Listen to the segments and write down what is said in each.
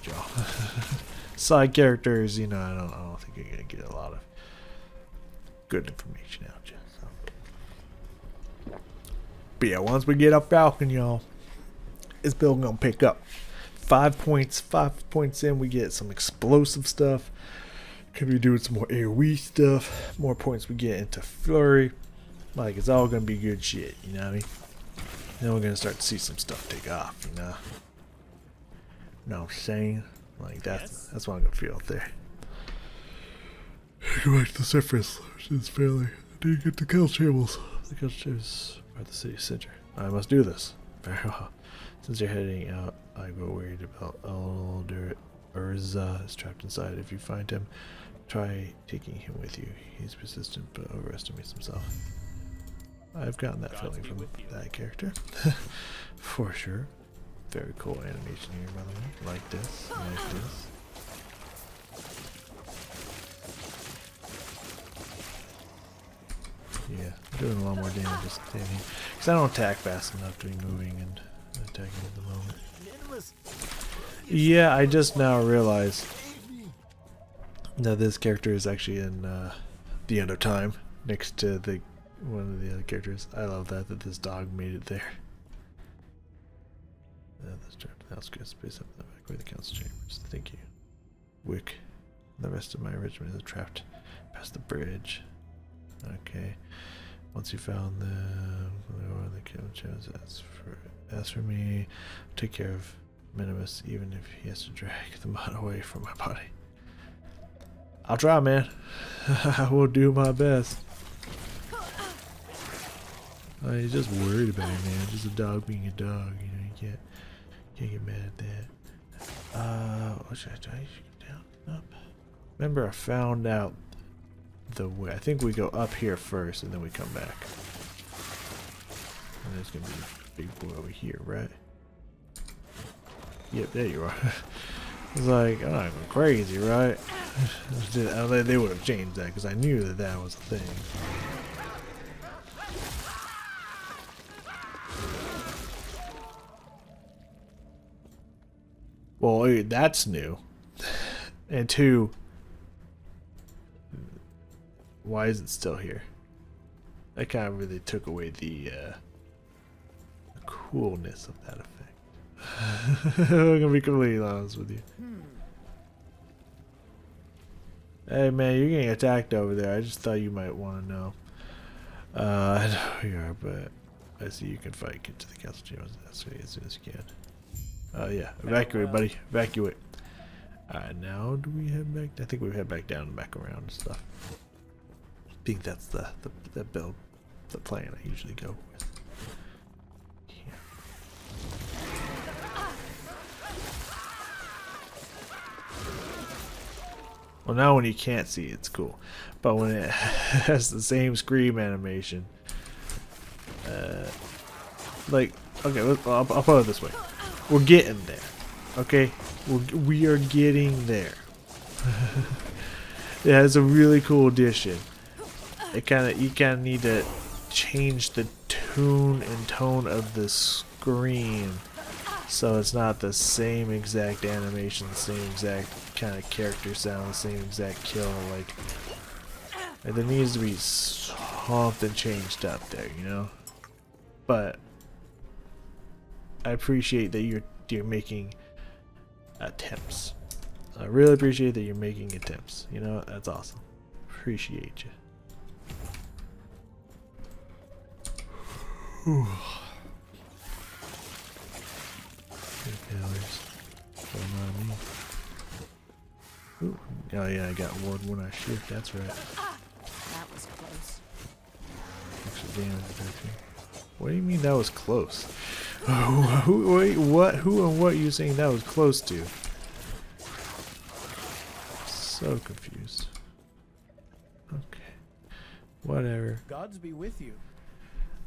out, y'all. Side characters, you know, I don't think you're gonna get a lot of good information out, you. So. But yeah, once we get up Falcon, y'all, this build gonna pick up. 5 points. 5 points in, we get some explosive stuff. Could be doing some more AoE stuff. More points we get into Flurry. Like, it's all gonna be good shit, you know what I mean? Then we're gonna start to see some stuff take off, you know? Know what I'm saying? Like, that's what I'm gonna feel out there. Go back to the surface, which is fairly. I need to get the kill tables. The kill tables are the city center. I must do this. Very well. Since you're heading out, I go worried about older Urza is trapped inside. If you find him, try taking him with you. He's persistent but overestimates himself. I've gotten that feeling from that character. For sure. Very cool animation here, by the way. Like this. Like this. Yeah, I'm doing a lot more damage just standing. Because I don't attack fast enough to be moving and attacking at the moment. Yeah, I just now realized that this character is actually in the End of Time next to the one of the other characters. I love that this dog made it there. That's trapped. The outskirts space up the back way the council chambers. Thank you. Wick. The rest of my regiment is trapped past the bridge. Okay. Once you found the council chambers, as for me, I'll take care of Minimus, even if he has to drag the mod away from my body. I'll try, man. I will do my best. He's just worried about it, man. Just a dog being a dog, you know. You can't get mad at that. What should I try? Down, up. Remember, I found out the way. I think we go up here first, and then we come back. And there's gonna be a big boy over here, right? Yep, there you are. It's like, I'm not going crazy, right? They would have changed that because I knew that was a thing. Well, that's new. And two, why is it still here? That kind of really took away the coolness of that effect. I'm gonna be completely honest with you. Hey man, you're getting attacked over there. I just thought you might want to know. I know you are, but I see you can fight. Get to the council chambers as soon as you can. Yeah, evacuate, buddy. Evacuate. Alright, now do we head back? I think we head back down and back around and stuff. I think that's the build, the plan I usually go with. Well, now when you can't see, it's cool. But when it has the same scream animation, like, okay, I'll put it this way: we're getting there. Okay, we are getting there. It has a really cool addition. You kind of need to change the tune and tone of the screen, so it's not the same exact animation, the same exact kind of character sound, the same exact kill. Like there needs to be something changed up there, you know. But I appreciate that you're making attempts. I really appreciate that you're making attempts. You know, that's awesome. Appreciate you. Whew. Ooh. Oh yeah, I got ward when I shift, that's right. That was close. Extra damage. What do you mean that was close? Wait, what? Who and what are you saying that was close to? So confused. Okay. Whatever. Gods be with you.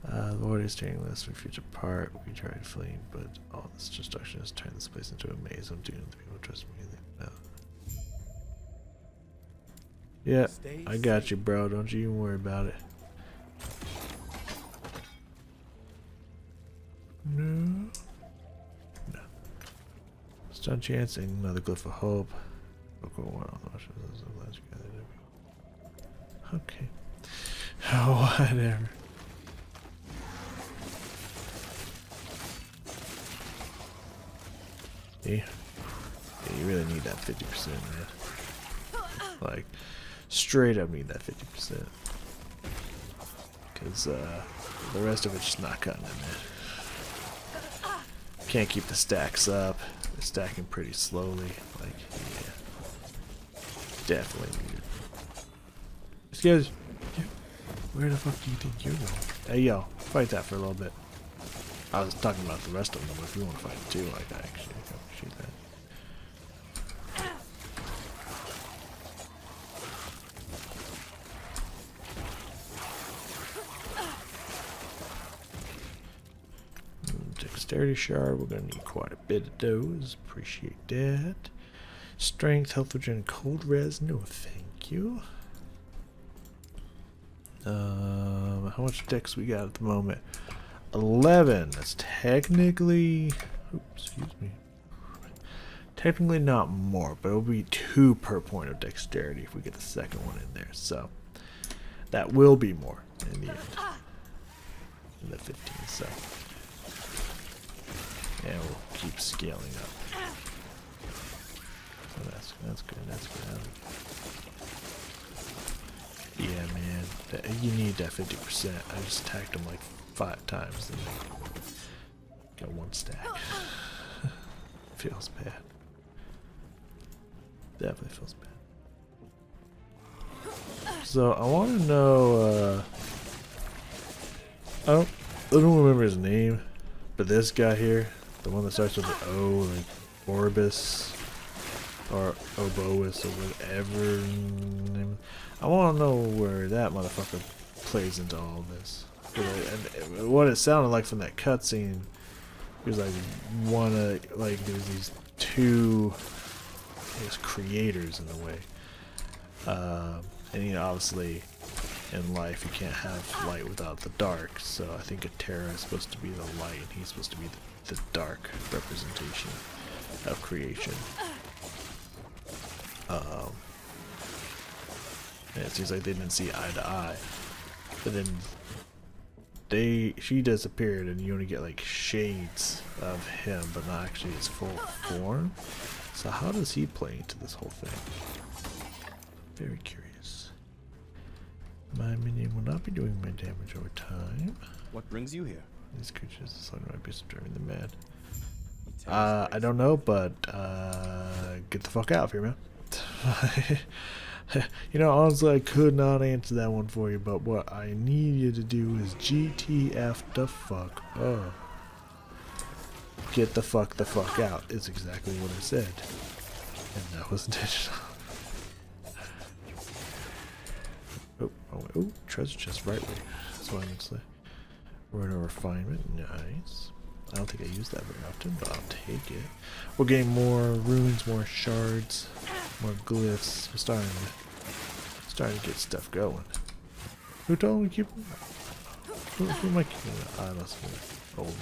The Lord is turning this for future part. We tried fleeing, but all this destruction has turned this place into a maze. I'm doomed. People trust me. No. Yeah, I got you, bro. Don't you even worry about it. No. No. Let's Stun chance and another glyph of hope. Okay. Oh, whatever. Yeah, you really need that 50%, man. Like, straight up need that 50%. Because the rest of it's just not cutting it, man. Can't keep the stacks up. They're stacking pretty slowly. Like, yeah. Definitely need it. Excuse me. Where the fuck do you think you're going? Hey, yo, fight that for a little bit. I was talking about the rest of them, but if you want to fight it too, like, I actually appreciate that. Dexterity shard, we're gonna need quite a bit of those. Appreciate that. Strength, health regen, cold res, no thank you. How much dex we got at the moment? 11. That's technically, oops, excuse me. Technically not more, but it'll be 2 per point of dexterity if we get the second one in there. So that will be more in the end. In the 15, so. And we'll keep scaling up. So that's good. That's good. Yeah, man. You need that 50%. I just attacked them like 5 times and got 1 stack. Feels bad. Definitely feels bad. So I want to know. I don't remember his name, but this guy here. The one that starts with the O, like Orbis or Obois or whatever. I want to know where that motherfucker plays into all this. And what it sounded like from that cutscene, it was like there was these 2, I guess, creators in a way. And you know, obviously, in life you can't have light without the dark. So I think Atera is supposed to be the light, and he's supposed to be the dark representation of creation. And it seems like they didn't see eye to eye, but then she disappeared, and you only get like shades of him, but not actually his full form. So how does he play into this whole thing? Very curious. My minion will not be doing my damage over time. What brings you here? These creatures, the sun might be driving them mad. I don't know, but get the fuck out of here, man. You know, honestly, I could not answer that one for you, but what I need you to do is GTF the fuck up. Get the fuck out is exactly what I said. And that was intentional. Oh, treasure chest right way. That's what I meant to say. Rune of refinement, nice. I don't think I use that very often, but I'll take it. We're getting more runes, more shards, more glyphs. We're starting to get stuff going. Who told me to keep? Who am I keeping? I must be the old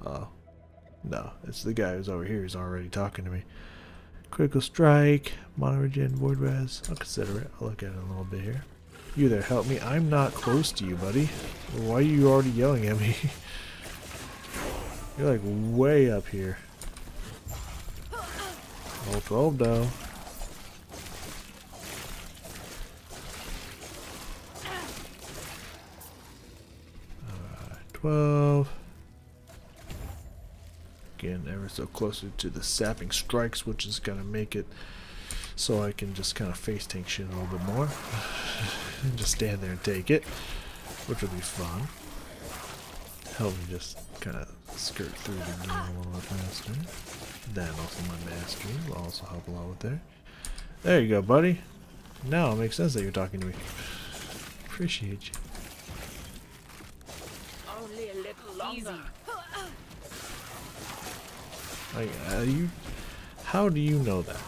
one. Oh, no, it's the guy who's over here. He's already talking to me. Critical strike, mono regen, void res. I'll consider it. I'll look at it a little bit here. You there, help me. I'm not close to you, buddy. Why are you already yelling at me? You're like way up here. All 12 though. Alright, 12. Again, ever so closer to the sapping strikes, which is gonna make it so I can just kind of face tank shit a little bit more. And just stand there and take it, which will be fun. Help me just kind of skirt through the game a little bit faster. Then also my mastery will also help a lot with there. There you go, buddy. Now it makes sense that you're talking to me. Appreciate you. Only a little longer. Like, how do you know that?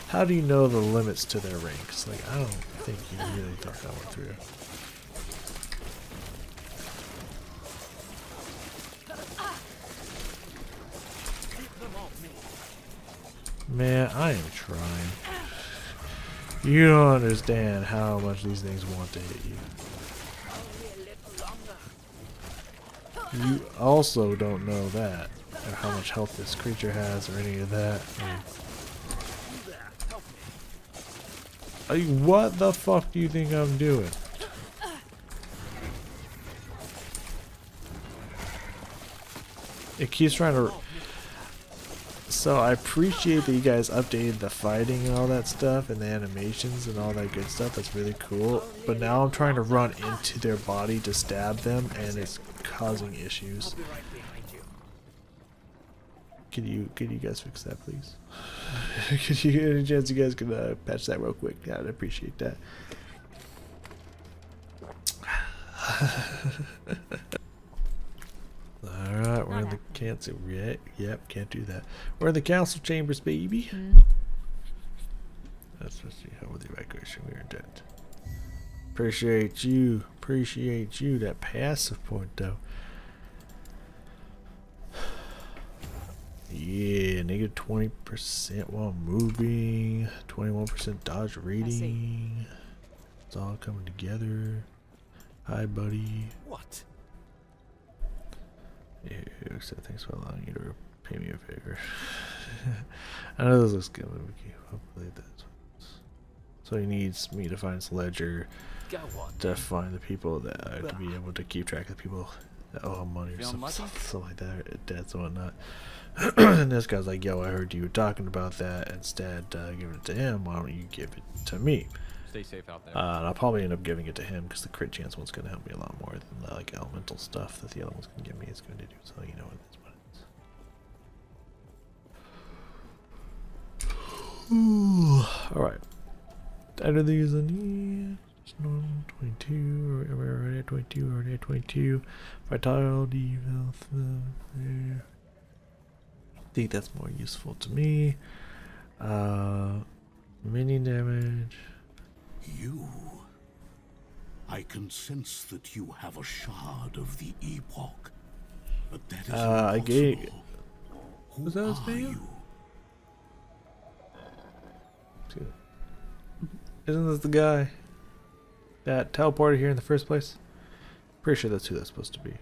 How do you know the limits to their ranks? Like, I don't think you really thought that one through. Man, I am trying. You don't understand how much these things want to hit you. You also don't know that, or how much health this creature has, or any of that. What the fuck do you think I'm doing? It keeps trying to... So I appreciate that you guys updated the fighting and all that stuff, and the animations and all that good stuff. That's really cool. But now I'm trying to run into their body to stab them, and it's causing issues. Could you guys fix that, please? Could you get any chance you guys could patch that real quick? Yeah, I'd appreciate that. Alright, we're in the council. Yep, can't do that. We're in the council chambers, baby. That's supposed to help with the evacuation. We are dead. Appreciate you. Appreciate you. That passive point, though. Yeah, negative 20% while moving. 21% dodge rating. It's all coming together. Hi, buddy. What? Yeah, so thanks for allowing you to pay me a favor. I know this looks good, but hopefully that's. So he needs me to find his ledger to find the people that to be able to keep track of the people that owe him money or something like that, or debts and whatnot. And this guy's like, yo, I heard you were talking about that. Instead, giving it to him. Why don't you give it to me? Stay safe out there. And I'll probably end up giving it to him because the crit chance one's going to help me a lot more than the like elemental stuff that the other one's going to give me is going to do. So you know what it is. Alright. Out of these, I need 22. We're already at 22. We're already at 22. Vitality, health. I think that's more useful to me. Mini damage. You. I can sense that you have a shard of the Epoch, but that is I gave. Who Was that his are name? you? Isn't this the guy that teleported here in the first place? Pretty sure that's who that's supposed to be.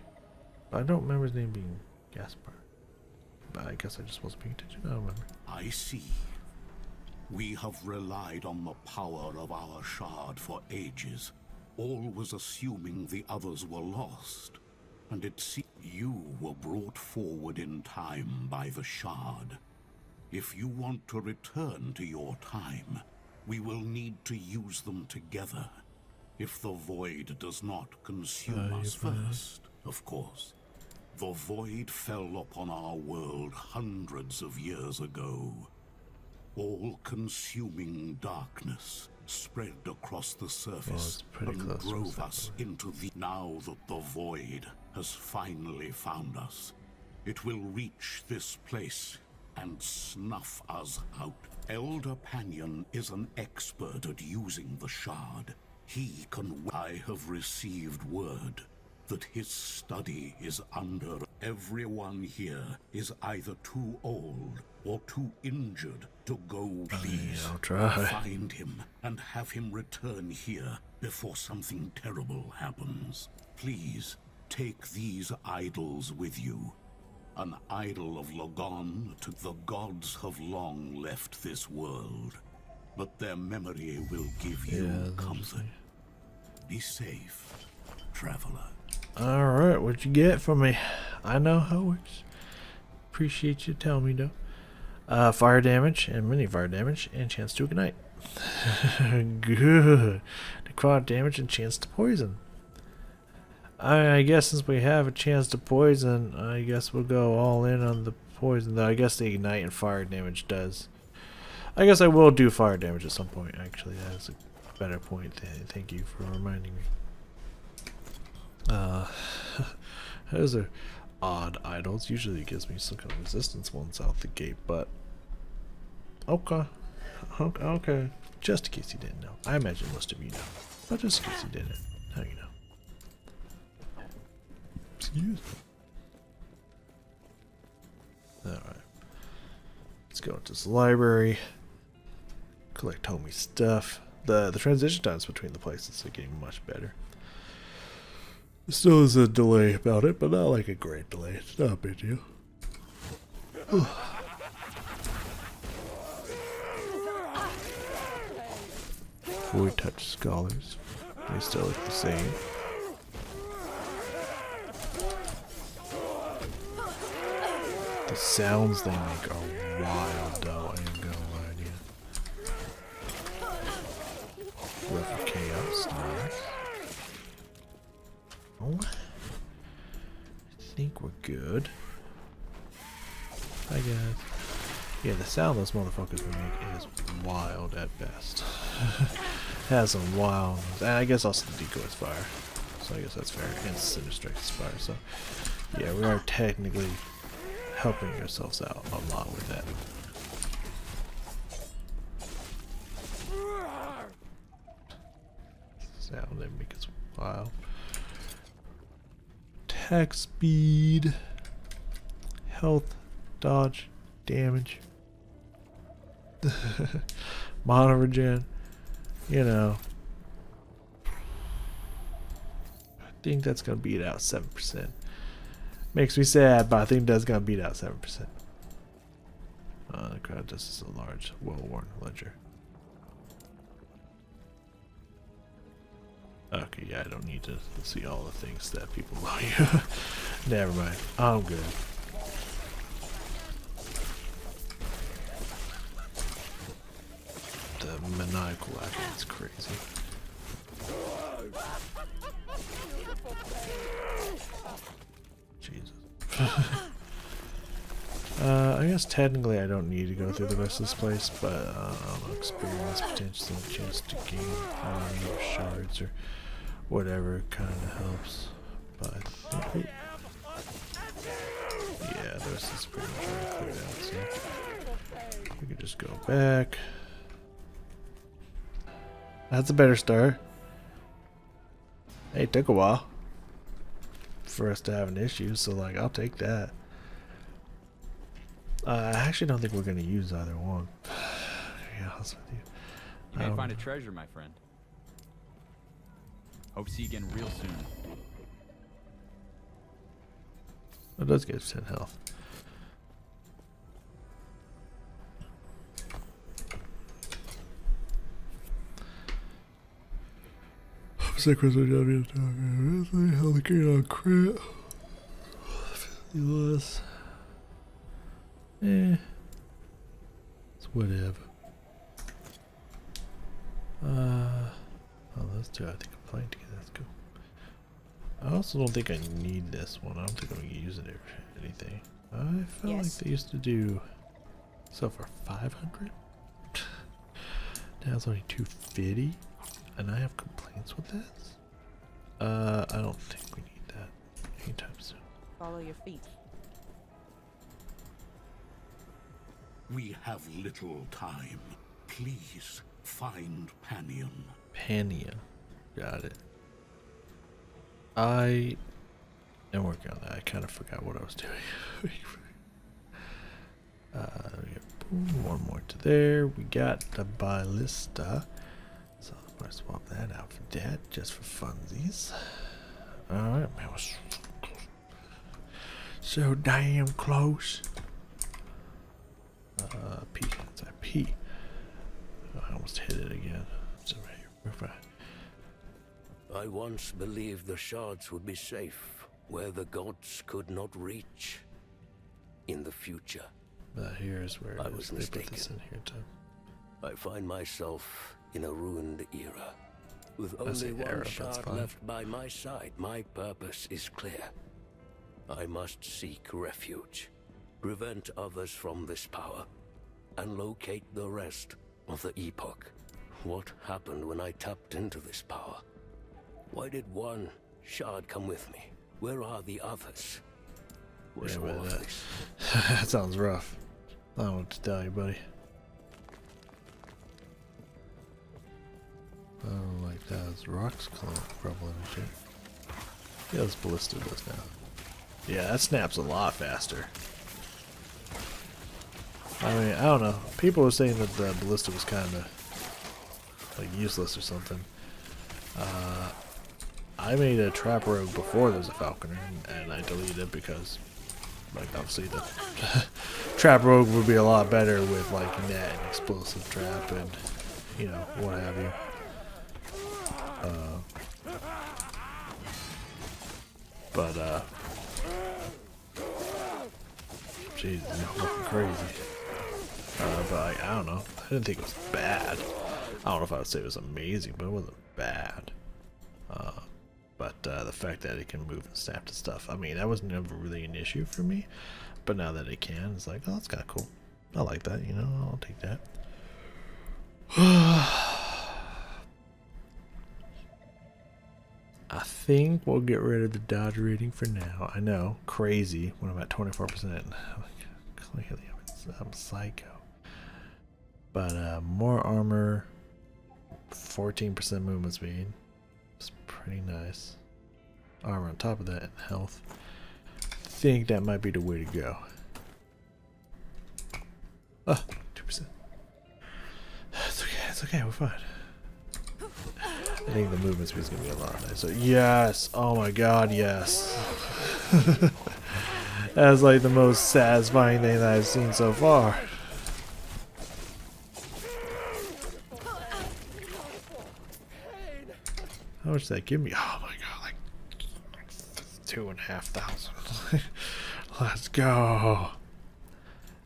But I don't remember his name being Gaspar. But I guess I just wasn't paying attention. I don't remember. I see. We have relied on the power of our shard for ages, always assuming the others were lost. And it seems you were brought forward in time by the shard. If you want to return to your time, we will need to use them together. If the void does not consume us first, of course. The void fell upon our world hundreds of years ago. All-consuming darkness spread across the surface and drove us into the... Now that the void has finally found us, it will reach this place and snuff us out. Elder Panion is an expert at using the shard. He can... I have received word that his study is under... Everyone here is either too old or too injured to go. Please I'll try. Find him and have him return here before something terrible happens. Please take these idols with you. An idol of Lagon to the gods have long left this world, but their memory will give you comfort. Be safe, traveler. Alright, what'd you get from me? I know how it works. Appreciate you telling me though. Fire damage and mini fire damage and chance to ignite. Good. Necrotic damage and chance to poison. I guess since we have a chance to poison, I guess we'll go all in on the poison, though I guess the ignite and fire damage does. I guess I will do fire damage at some point, actually. That's a better point. Thank you for reminding me. Those are odd idols. Usually it gives me some kind of resistance ones out the gate, but okay. Okay. Just in case you didn't know. I imagine most of you know. But just in case you didn't, now you know. Excuse me. Alright. Let's go into this library. Collect homie stuff. The transition times between the places are getting much better. Still is a delay about it, but not like a great delay. It's not a big deal. Void touch scholars. They still look the same. The sounds they make are wild though, I ain't gonna lie to you. Rough of chaos, nice. Oh, I think we're good. Hi guys. Yeah, the sound those motherfuckers make is wild at best. Has some wild, and I guess also the decoy's fire. So I guess that's fair. And Sinister Strike's fire. So yeah, we are technically helping ourselves out a lot with that. Sound they make is wild. Attack speed, health, dodge, damage, mono regen. You know, I think that's gonna beat out 7%. Makes me sad, but I think that's gonna beat out 7%. The crowd just is a large, well-worn ledger. Okay, yeah, I don't need to see all the things that people value. Never mind, I'm good. The maniacal laughing is crazy. Jesus. I guess technically I don't need to go through the rest of this place, but experience potential chance to gain or shards or whatever kind of helps. But I think yeah, the rest is pretty much already cleared out, so we could just go back. That's a better start. Hey, it took a while for us to have an issue, so like I'll take that. I actually don't think we're gonna use either one. To be honest with you. You may find a treasure, my friend. Hope to see you again real soon. It does give 10 health. Secrets of W talking. Healthcare on crit. Less. It's whatever. Oh, those two I think are playing together. That's cool. I also don't think I need this one. I don't think I'm gonna use it for anything. I felt like they used to do so for 500. Now it's only 250. And I have complaints with this? I don't think we need that anytime soon. Follow your feet. We have little time. Please find Panion. Pania. Got it. I am working on that. I kind of forgot what I was doing. We got boom, one more to there. We got the ballista. So I'm gonna swap that out for that, just for funsies. Alright, man, was so damn close. P, that's that P. I almost hit it again. So we're fine. I once believed the shards would be safe, where the gods could not reach. In the future. Here's where I was they put this mistaken. in here too. I find myself in a ruined era. With I say only era, one that's shard fine. left by my side, my purpose is clear. I must seek refuge, prevent others from this power, and locate the rest of the Epoch. What happened when I tapped into this power? Why did one shard come with me? Where are the others? Was all of this? That sounds rough. I don't know what to tell you, buddy. I don't like that. It's rocks crumbling and shit. Yeah, this ballista does now. Yeah, that snaps a lot faster. I mean, I don't know. People were saying that the ballista was kind of like useless or something. I made a trap rogue before there was a falconer, and I deleted it because, like, obviously the trap rogue would be a lot better with like net and explosive trap and, you know, what have you. Jeez, looking crazy. But like, I don't know. I didn't think it was bad. I don't know if I would say it was amazing, but it wasn't bad. But the fact that it can move and snap to stuff, I mean, that was never really an issue for me. But now that it can, it's like, oh, that's kind of cool. I like that, you know, I'll take that. I think we'll get rid of the dodge rating for now. I know, crazy when I'm at 24%. Clearly, I'm psycho. But more armor, 14% movement speed. It's pretty nice. Armor on top of that and health. I think that might be the way to go. Oh, 2%. It's okay, it's okay, we're fine. I think the movement speed is going to be a lot nicer. Yes! Oh my god, yes. That's like the most satisfying thing that I've seen so far. How much did that give me? Oh my god, like 2,500. Let's go.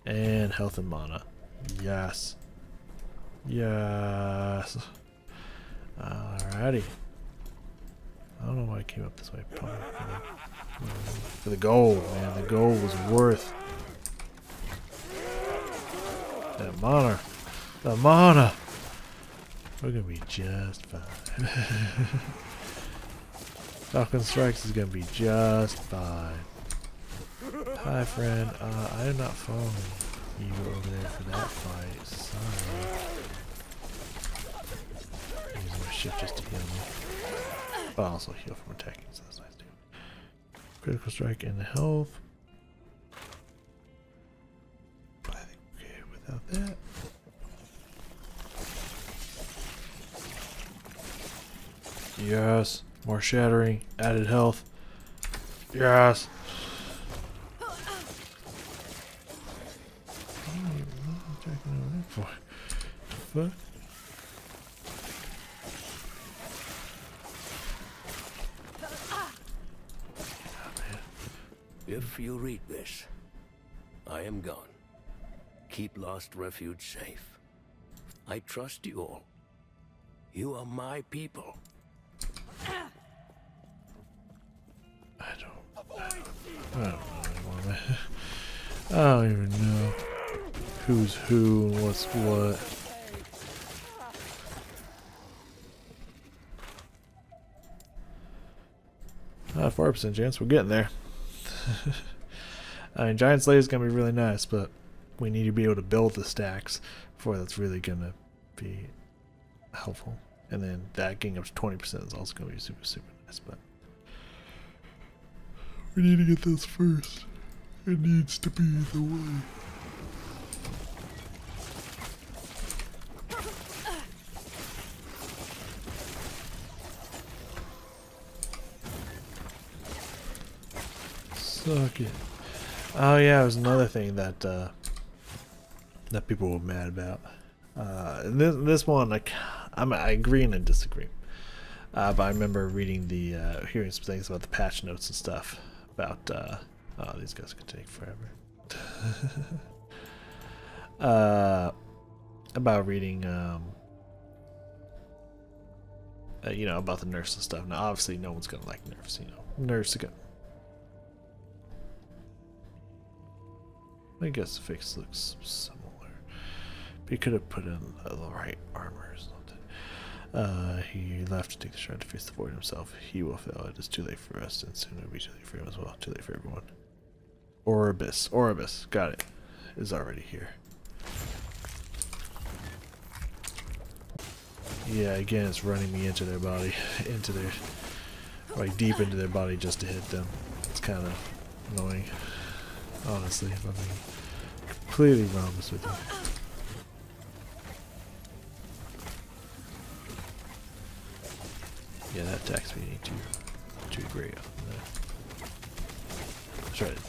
And health and mana. Yes. Yes. Alrighty. I don't know why I came up this way. Probably for the gold, man. The gold was worth that mana. The mana. We're gonna be just fine. Falcon Strikes is gonna be just fine. Hi, friend. I am not following you over there for that fight. Sorry. Using my shift just to heal me. But also heal from attacking, so that's nice too. Critical strike and health. But I think okay without that. Yes. More shattering. Added health. Yes. Fuck. If you read this, I am gone. Keep Lost Refuge safe. I trust you all. You are my people. I don't know anymore, man. I don't even know who's who and what's what. 4% chance. We're getting there. I mean, Giant Slayer is going to be really nice, but we need to be able to build the stacks before that's really going to be helpful. And then that getting up to 20% is also going to be super, super nice, but we need to get this first. It needs to be the way. Suck it. Oh yeah, it was another thing that that people were mad about. This one, like, I agree and I disagree. But I remember reading the hearing some things about the patch notes and stuff about. Oh, these guys could take forever. About reading, you know, about the nerfs and stuff. Now, obviously, no one's gonna like nerfs. You know, nerfs are gonna. I guess the face looks similar. But he could have put in the right armor or something. He left to take the shard to face the void himself. He will fail. It is too late for us, and soon it'll be too late for him as well. Too late for everyone. Orbis. Orbis. Got it. Is already here. Yeah, again, it's running me into their body. Into their... like, deep into their body just to hit them. It's kind of annoying. Honestly, if I'm being completely honest with you. Yeah, that attack speed ain't too great on that. Try to do.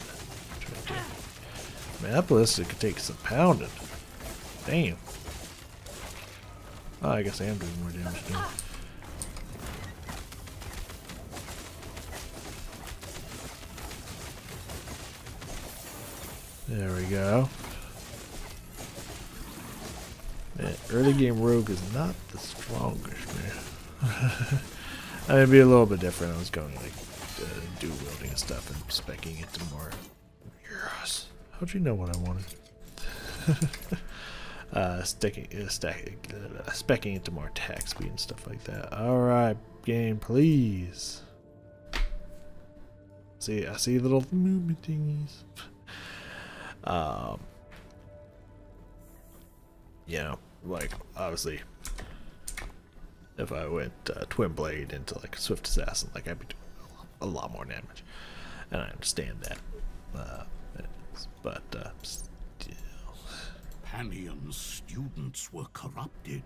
Man, that ballista could take some pounding. Damn. Oh, I guess I am doing more damage now. There we go. Man, early game rogue is not the strongest, man. I mean, it'd be a little bit different. I was going like dual wielding and stuff and speccing it to more. Yes. How'd you know what I wanted? Speccing it to more attack speed and stuff like that. All right, game, please. See, I see little movement thingies. You know, like obviously, if I went twin blade into like a swift assassin, like I'd be doing a lot more damage, and I understand that. But still, Panion's students were corrupted.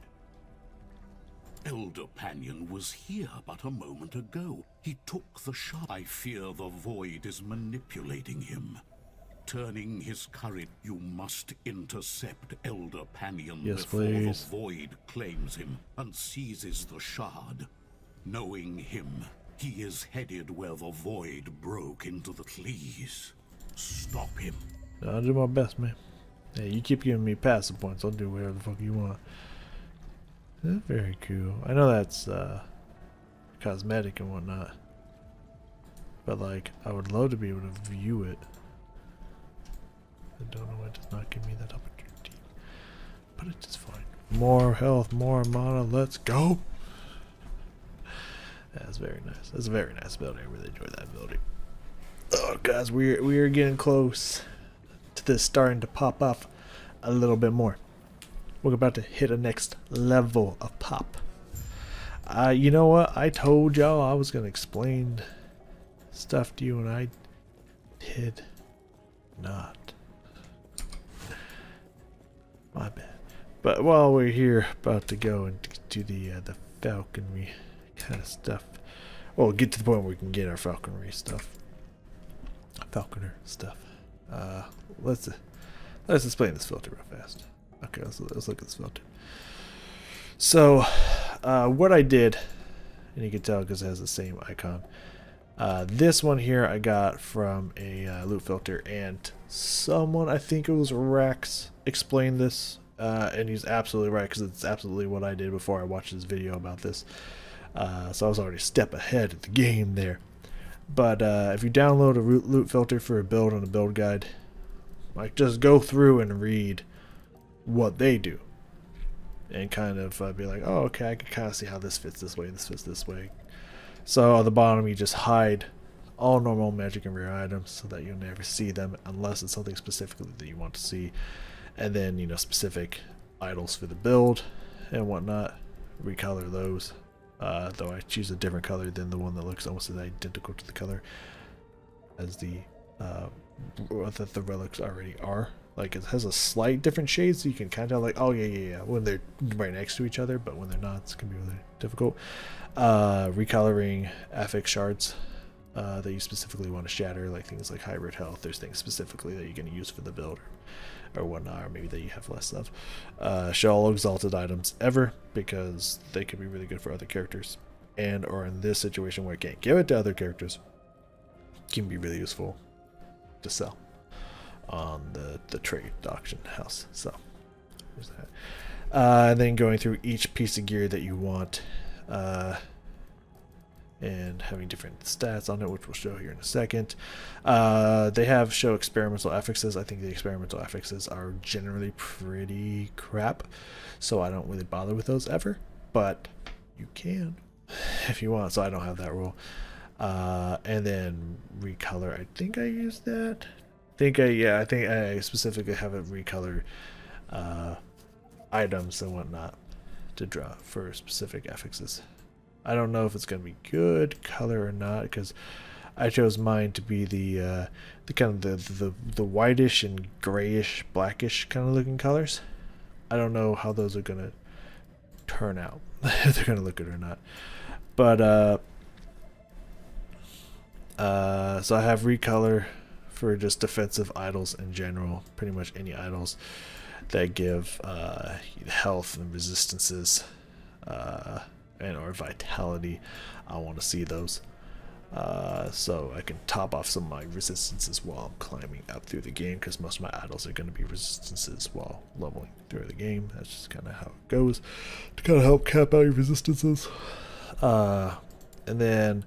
Elder Panion was here but a moment ago. He took the shot. I fear the void is manipulating him. Turning his courage, you must intercept Elder Panion before the void claims him and seizes the shard. Knowing him, he is headed where the void broke into the Please stop him. I'll do my best, man. Hey, you keep giving me passive points, I'll do whatever the fuck you want. That's very cool. I know that's cosmetic and whatnot, but like I would love to be able to view it. I don't know why it does not give me that opportunity, but it's fine. More health, more mana, let's go. That's very nice. That's a very nice ability. I really enjoy that ability. Oh guys, we are getting close to this starting to pop up a little bit more. We're about to hit a next level of pop. You know what? I told y'all I was gonna explain stuff to you, and I did not. My bad. But while we're here, about to go and do the falconry kind of stuff. Well, we'll get to the point where we can get our falconry stuff. Falconer stuff. Let's explain this filter real fast. Okay, let's look at this filter. So, what I did, and you can tell because it has the same icon. This one here I got from a loot filter, and someone, I think it was Rex, explained this, and he's absolutely right because it's absolutely what I did before I watched this video about this. So I was already a step ahead of the game there. But if you download a loot filter for a build on a build guide, like just go through and read what they do, and kind of be like, oh, okay, I can kind of see how this fits this way, this fits this way. So on the bottom, you just hide all normal magic and rare items so that you'll never see them unless it's something specifically that you want to see. And then, you know, specific idols for the build and whatnot, recolor those. Though I choose a different color than the one that looks almost identical to the color as the that the relics already are. Like, it has a slight different shade, so you can kind of like, oh yeah, when they're right next to each other, but when they're not, it's gonna be really difficult. Recoloring affix shards that you specifically want to shatter, like things like hybrid health. There's things specifically that you're gonna use for the build or whatnot, or maybe that you have less of. Show all exalted items ever, because they could be really good for other characters, and or in this situation where I can't give it to other characters, can be really useful to sell on the trade auction house. So there's that. And then going through each piece of gear that you want, and having different stats on it, which we'll show here in a second. They have show experimental affixes. I think the experimental affixes are generally pretty crap, so I don't really bother with those ever, but you can if you want, so I don't have that rule. And then recolor, I think I used that. I think I specifically have it recolor items and whatnot to draw for specific affixes. I don't know if it's going to be good color or not, because I chose mine to be the kind of the whitish and grayish, blackish kind of looking colors. I don't know how those are gonna turn out, if they're gonna look good or not. But so I have recolor for just defensive idols in general, pretty much any idols that give health and resistances and or vitality. I want to see those. So I can top off some of my resistances while I'm climbing up through the game, because most of my idols are going to be resistances while leveling through the game. That's just kind of how it goes, to kind of help cap out your resistances. And then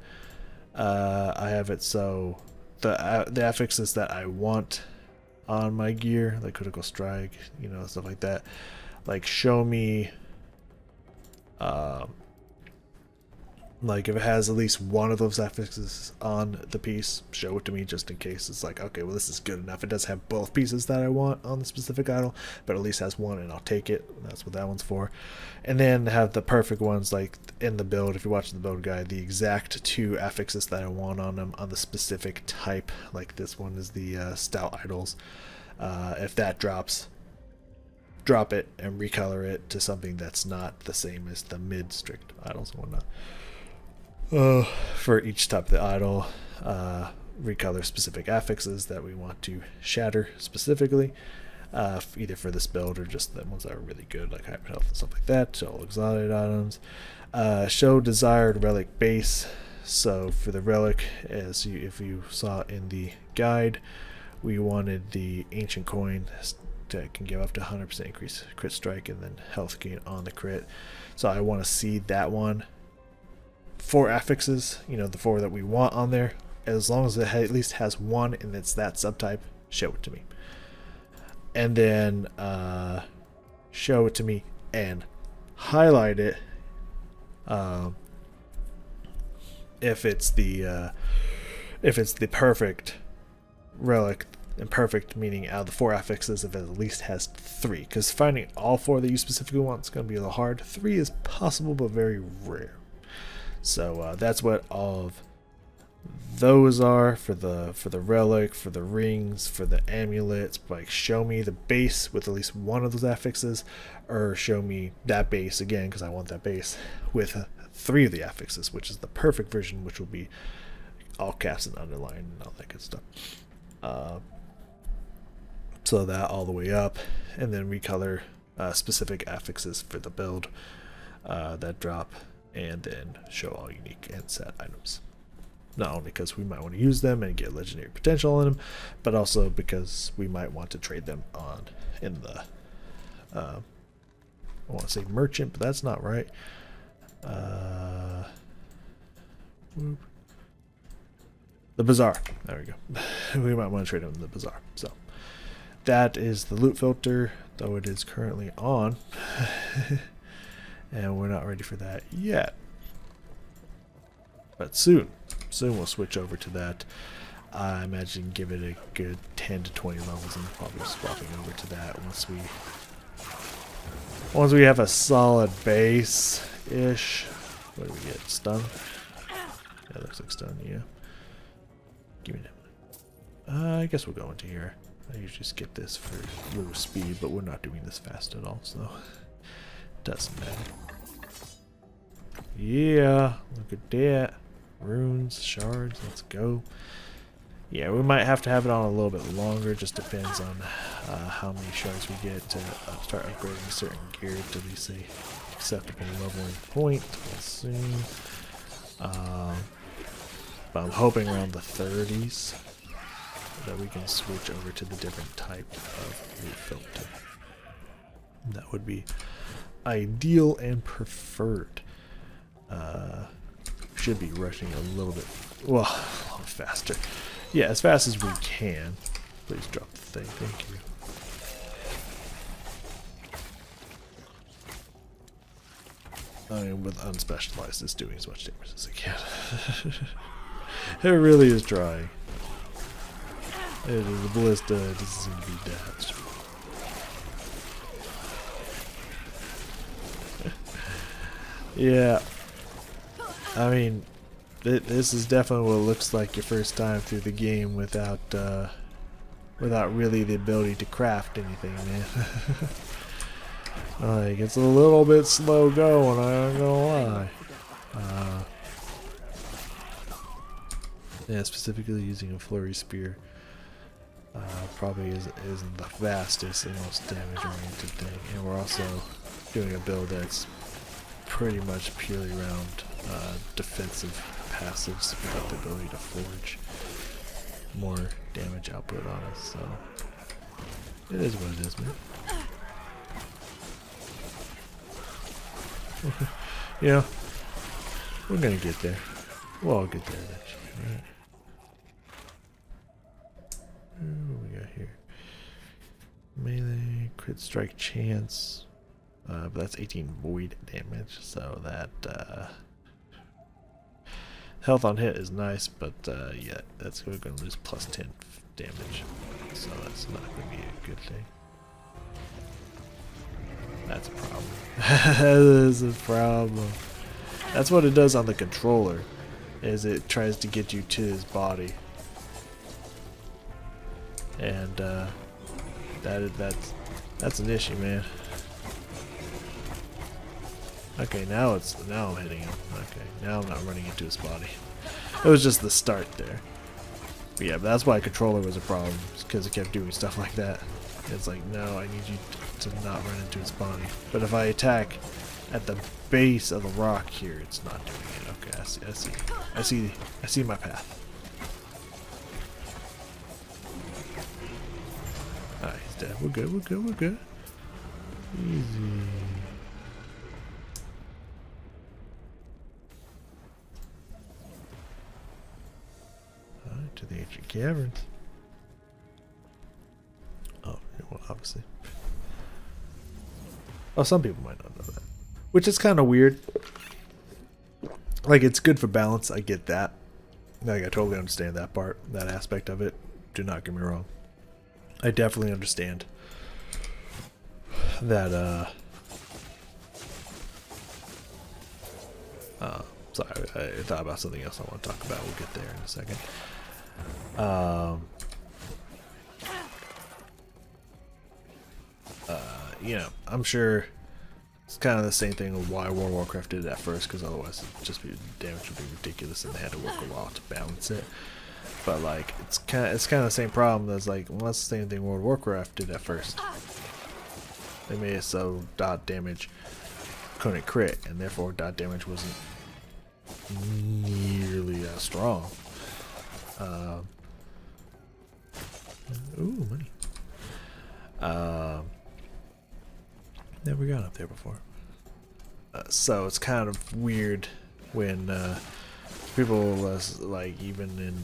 I have it so the affixes that I want on my gear, like critical strike, you know, stuff like that, like show me like if it has at least one of those affixes on the piece, show it to me, just in case it's like, okay, well, this is good enough. It doesn't have both pieces that I want on the specific idol, but at least has one, and I'll take it. That's what that one's for. And then have the perfect ones, like in the build, if you're watching the build guide, the exact 2 affixes that I want on them on the specific type. Like this one is the stout idols. If that drops, drop it and recolor it to something that's not the same as the mid strict idols and whatnot. For each type of the idol, recolor specific affixes that we want to shatter specifically, either for this build or just the ones that are really good, like hyper health and stuff like that. So all exotic items. Show desired relic base. So for the relic, as if you saw in the guide, we wanted the ancient coin that can give up to 100% increase crit strike and then health gain on the crit. So I want to see that one. 4 affixes, you know, the 4 that we want on there, as long as it at least has one and it's that subtype, show it to me. And then show it to me and highlight it if it's the perfect relic. And perfect meaning out of the 4 affixes, if it at least has 3, because finding all 4 that you specifically want is going to be a little hard. 3 is possible but very rare. So that's what all of those are for the relic, for the rings, for the amulets. Like, show me the base with at least one of those affixes, or show me that base again, because I want that base with 3 of the affixes, which is the perfect version, which will be all caps and underline and all that good stuff. So that all the way up, and then recolor specific affixes for the build that drop, and then show all unique and set items. Not only because we might want to use them and get legendary potential in them, but also because we might want to trade them on in the I want to say merchant, but that's not right. The bazaar. There we go. We might want to trade them in the bazaar. So that is the loot filter, though it is currently on. And we're not ready for that yet. But soon we'll switch over to that. I imagine give it a good 10 to 20 levels and probably swapping over to that once we have a solid base-ish. What do we get? Stun? Yeah, looks like stun, yeah. Give me that. I guess we'll go into here. I usually skip this for low speed, but we're not doing this fast at all, so doesn't matter. Yeah, look at that. Runes, shards, let's go. Yeah, we might have to have it on a little bit longer. Just depends on how many shards we get to start upgrading certain gear to at least a acceptable leveling point. We'll see. But I'm hoping around the 30s that we can switch over to the different type of loot filter. That would be ideal and preferred. Should be rushing a little bit, well, a little faster. Yeah, as fast as we can. Please drop the thing, thank you. I mean, with unspecialized, it's doing as much damage as it can. It really is trying. The ballista doesn't seem to be dead. Yeah. I mean, this is definitely what it looks like your first time through the game without really the ability to craft anything, man. Like, it's a little bit slow going, I'm gonna lie. Yeah, specifically using a flurry spear probably isn't the fastest and most damage-oriented thing, and we're also doing a build that's pretty much purely around defensive passives without the ability to forge more damage output on us, so it is what it is, man. You know, we're gonna get there. We'll all get there eventually, right? What we got here? Melee, crit strike chance. But that's 18 void damage, so that health on hit is nice, but yeah, that's going to lose plus 10 damage, so that's not going to be a good thing. That's a problem. That is a problem. That's what it does on the controller, is it tries to get you to his body, and that's an issue, man. Okay, now I'm hitting him. Okay, now I'm not running into his body. It was just the start there. But yeah, but that's why controller was a problem, because it kept doing stuff like that. It's like, no, I need you to not run into his body. But if I attack at the base of the rock here, it's not doing it. Okay, I see my path. Alright, he's dead. We're good. Easy. To the ancient caverns. Oh, well, obviously. Oh, some people might not know that. Which is kind of weird. Like, it's good for balance, I get that. Like, I totally understand that part, that aspect of it. Do not get me wrong. I definitely understand that, sorry, I thought about something else I want to talk about. We'll get there in a second. You know, I'm sure it's kind of the same thing with why World of Warcraft did it at first, because otherwise the damage would be ridiculous and they had to work a while to balance it. But like, it's kind of the same problem as like, well, that's the same thing World of Warcraft did at first. They made it so dot damage couldn't crit, and therefore dot damage wasn't nearly as strong. Ooh, money. Never got up there before. So it's kind of weird when people like even in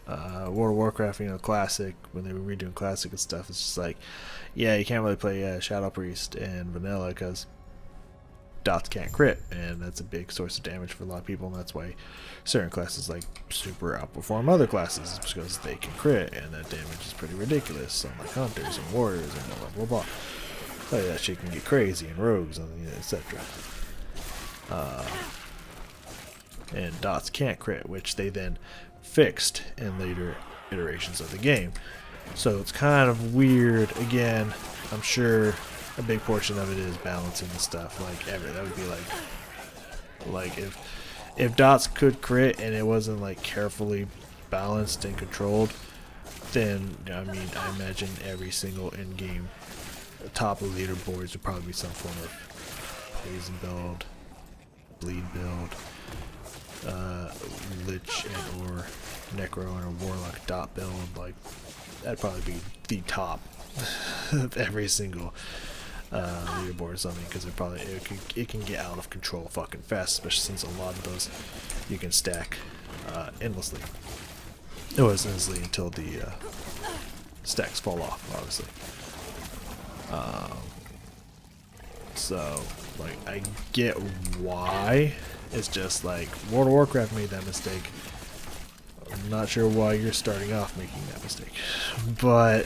World of Warcraft, you know, Classic, when they were redoing Classic and stuff, it's just like, yeah, you can't really play Shadow Priest and Vanilla because dots can't crit, and that's a big source of damage for a lot of people, and that's why certain classes like super outperform other classes, because they can crit, and that damage is pretty ridiculous. So like hunters and warriors and blah blah blah. So that shit can get crazy, and rogues and etc. And dots can't crit, which they then fixed in later iterations of the game. So it's kind of weird. Again, I'm sure a big portion of it is balancing the stuff. Like that would be like if dots could crit and it wasn't like carefully balanced and controlled, then I mean, I imagine every single in-game top of leaderboards would probably be some form of poison build, bleed build, lich and or necro and a warlock dot build. Like that'd probably be the top of every single leaderboard or something, because it can get out of control fucking fast, especially since a lot of those you can stack endlessly. It was endlessly until the stacks fall off, obviously. So like, I get why. It's just like World of Warcraft made that mistake. I'm not sure why you're starting off making that mistake, but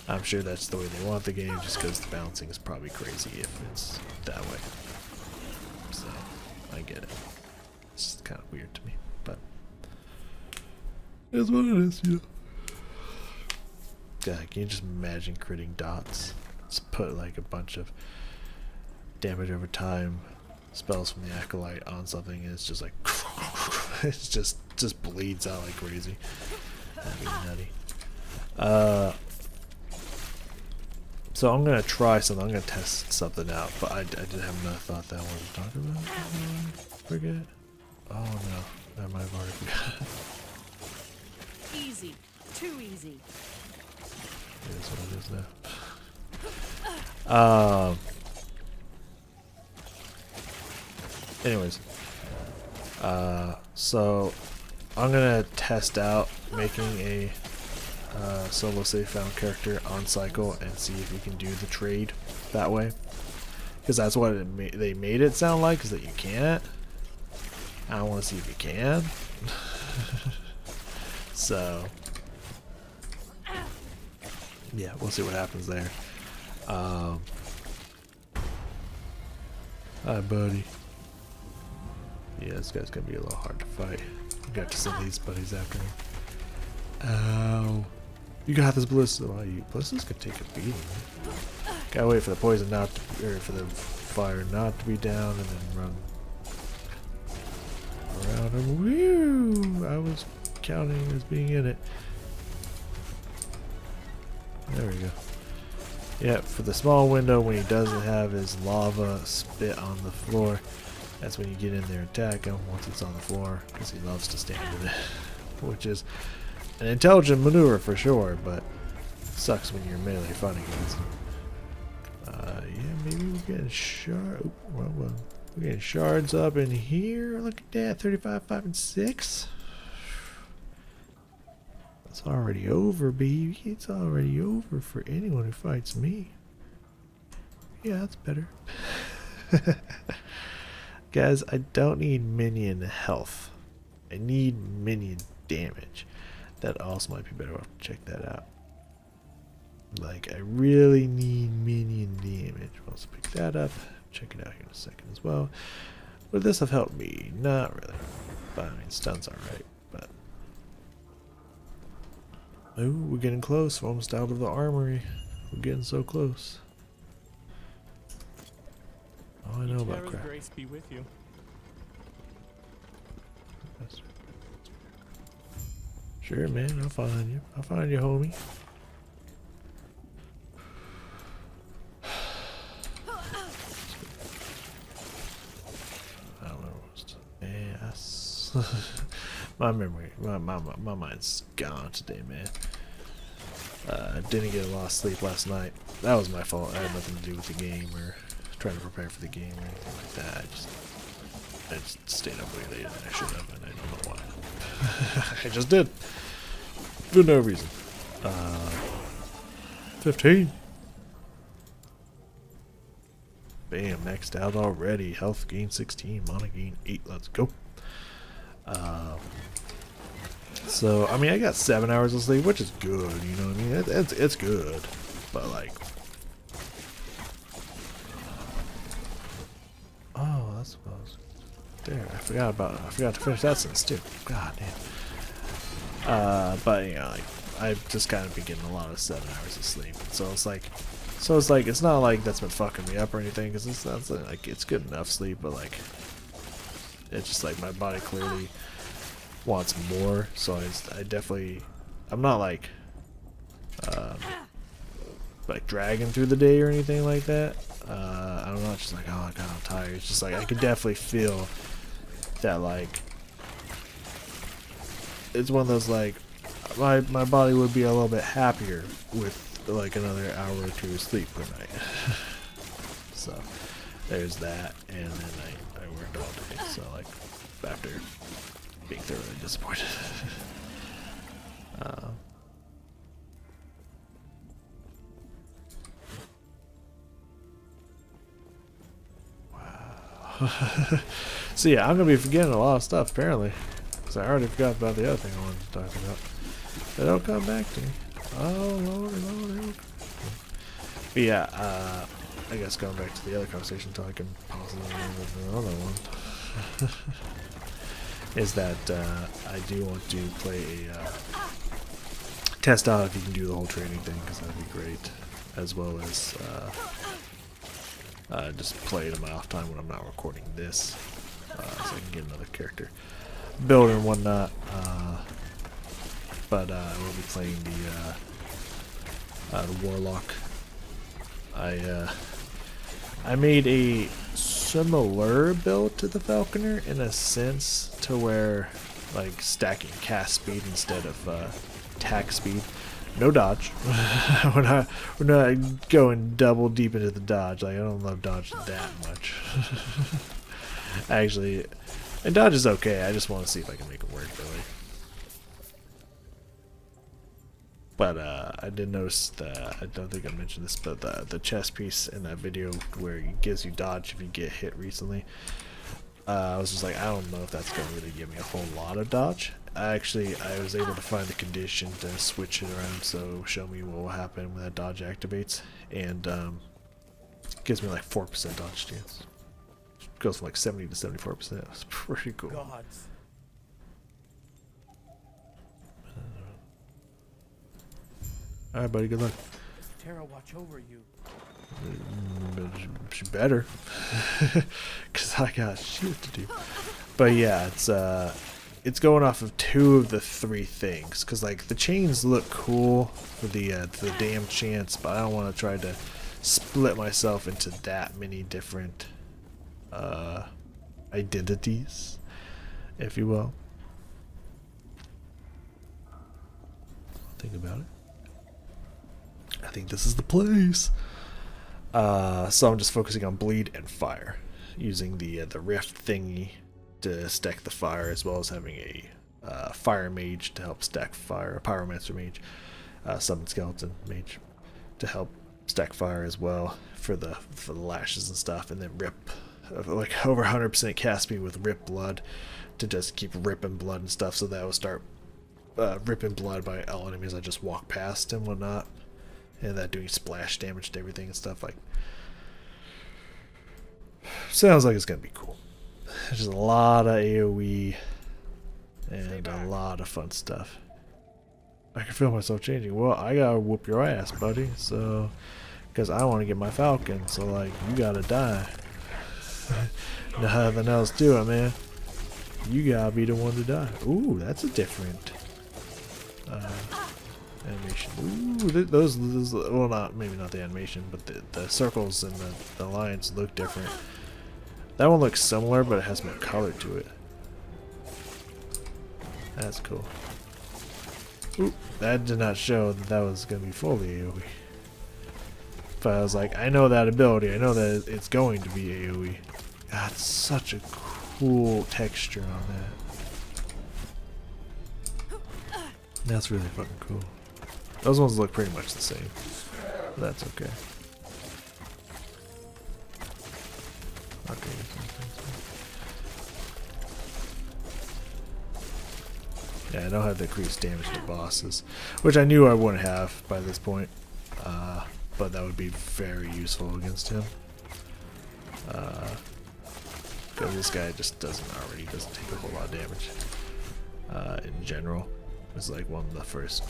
I'm sure that's the way they want the game, just because the balancing is probably crazy if it's that way. So, I get it. It's just kind of weird to me, but it's what it is, you know. God, can you just imagine critting dots? Just put like a bunch of damage over time spells from the Acolyte on something, and it's just like it's just bleeds out like crazy. That'd be nutty. So I'm gonna try something. I'm gonna test something out, but I did have another thought that I wanted to talk about. Forget. Oh no, that might have already forgot. Easy. Too easy. It is what it is now. Anyways, so I'm gonna test out making a solo save found character on cycle and see if you can do the trade that way, because that's what they made it sound like, is that you can't. I want to see if you can. So yeah, we'll see what happens there. Hi buddy. Yeah, this guy's gonna be a little hard to fight. You got to send these buddies after him. Ow. You got this ballista. Wow, you ballistas could take a beating. Man. Gotta wait for the poison not to, or for the fire not to be down, and then run around him. Woo! I was counting as being in it. There we go. Yeah, for the small window when he doesn't have his lava spit on the floor, that's when you get in there and attack him once it's on the floor, because he loves to stand in it, which is an intelligent maneuver for sure, but sucks when you're melee fighting against him. Yeah, maybe we're getting shard. Well, we're getting shards up in here. Look at that, 35, 5, and 6. It's already over, baby. It's already over for anyone who fights me. Yeah, that's better. Guys, I don't need minion health. I need minion damage. That also might be better off to check that out. Like, I really need minion damage. I'll also pick that up. Check it out here in a second as well. Would this have helped me? Not really. But I mean, stun's alright. But ooh, we're getting close. We're almost out of the armory. We're getting so close. All I know about crap. Grace be with you. Sure, man. I'll find you. I'll find you, homie. I don't know. Yes. My memory, my mind's gone today, man. I didn't get a lot of sleep last night. That was my fault. I had nothing to do with the game or trying to prepare for the game or anything like that. I just stayed up way later than I should have, and I don't know why. I just did. For no reason. 15. Bam, maxed out already. Health gain 16, mana gain 8. Let's go. So, I mean, I got 7 hours of sleep, which is good, you know what I mean? It's good, but like, oh, that's what I was there. I forgot to finish that sentence too. God damn. But you know, like, I've just kind of been getting a lot of 7 hours of sleep, so it's like, it's not like that's been fucking me up or anything, because it's not like it's good enough sleep, but like, it's just like my body clearly wants more, so I definitely, I'm not like dragging through the day or anything like that. I'm not just like, oh god, I'm tired. It's just like I could definitely feel that, like, it's one of those, like, my body would be a little bit happier with like another hour or two of sleep per night. So there's that, and then I worked all day, so like after being thoroughly disappointed. Wow. So yeah, I'm gonna be forgetting a lot of stuff apparently, because I already forgot about the other thing I wanted to talk about. They don't come back to me. Oh lord, lord. But yeah, I guess going back to the other conversation until I can possibly move another one, is that I do want to play a test out if you can do the whole training thing, because that'd be great, as well as just play it in my off time when I'm not recording this, so I can get another character build and whatnot. But I will be playing the Warlock. I made a similar build to the Falconer in a sense, to where like stacking cast speed instead of attack speed. No dodge. we're not going double deep into the dodge. Like, I don't love dodge that much. Actually, and dodge is okay. I just want to see if I can make it work really. But I did notice that, I don't think I mentioned this, but the chest piece in that video where it gives you dodge if you get hit recently, I was just like, I don't know if that's going to really give me a whole lot of dodge. I was able to find the condition to switch it around, so show me what will happen when that dodge activates, and gives me like 4% dodge chance. Goes from like 70 to 74%. It's pretty cool. Gods. Alright, buddy, good luck. Terra watch over you. She better. Because I got shit to do. But yeah, it's going off of 2 of the 3 things. Because like the chains look cool for the damn chance, but I don't want to try to split myself into that many different identities, if you will. Think about it. I think this is the place. So I'm just focusing on bleed and fire, using the rift thingy to stack the fire, as well as having a fire mage to help stack fire, a pyromancer mage, summon skeleton mage to help stack fire as well for the lashes and stuff, and then rip like over 100% cast speed with rip blood to just keep ripping blood and stuff, so that will start ripping blood by all enemies I just walk past and whatnot. And that doing splash damage to everything and stuff. Like, sounds like it's gonna be cool. There's just a lot of AoE and a lot of fun stuff. I can feel myself changing. Well, I gotta whoop your ass, buddy. So, because I want to get my Falcon. So, like, you gotta die. Nothing else to it, man. You gotta be the one to die. Ooh, that's a different animation. Ooh, those, well, maybe not the animation, but the circles and the lines look different. That one looks similar, but it has more color to it. That's cool. Ooh, that did not show that that was going to be fully AoE. But I was like, I know that ability. I know that it's going to be AoE. God, such a cool texture on that. That's really fucking cool. Those ones look pretty much the same. But that's okay. Okay. Yeah, I don't have the increased damage to bosses, which I knew I wouldn't have by this point. But that would be very useful against him. Because this guy just doesn't take a whole lot of damage. In general. It's like one of the first,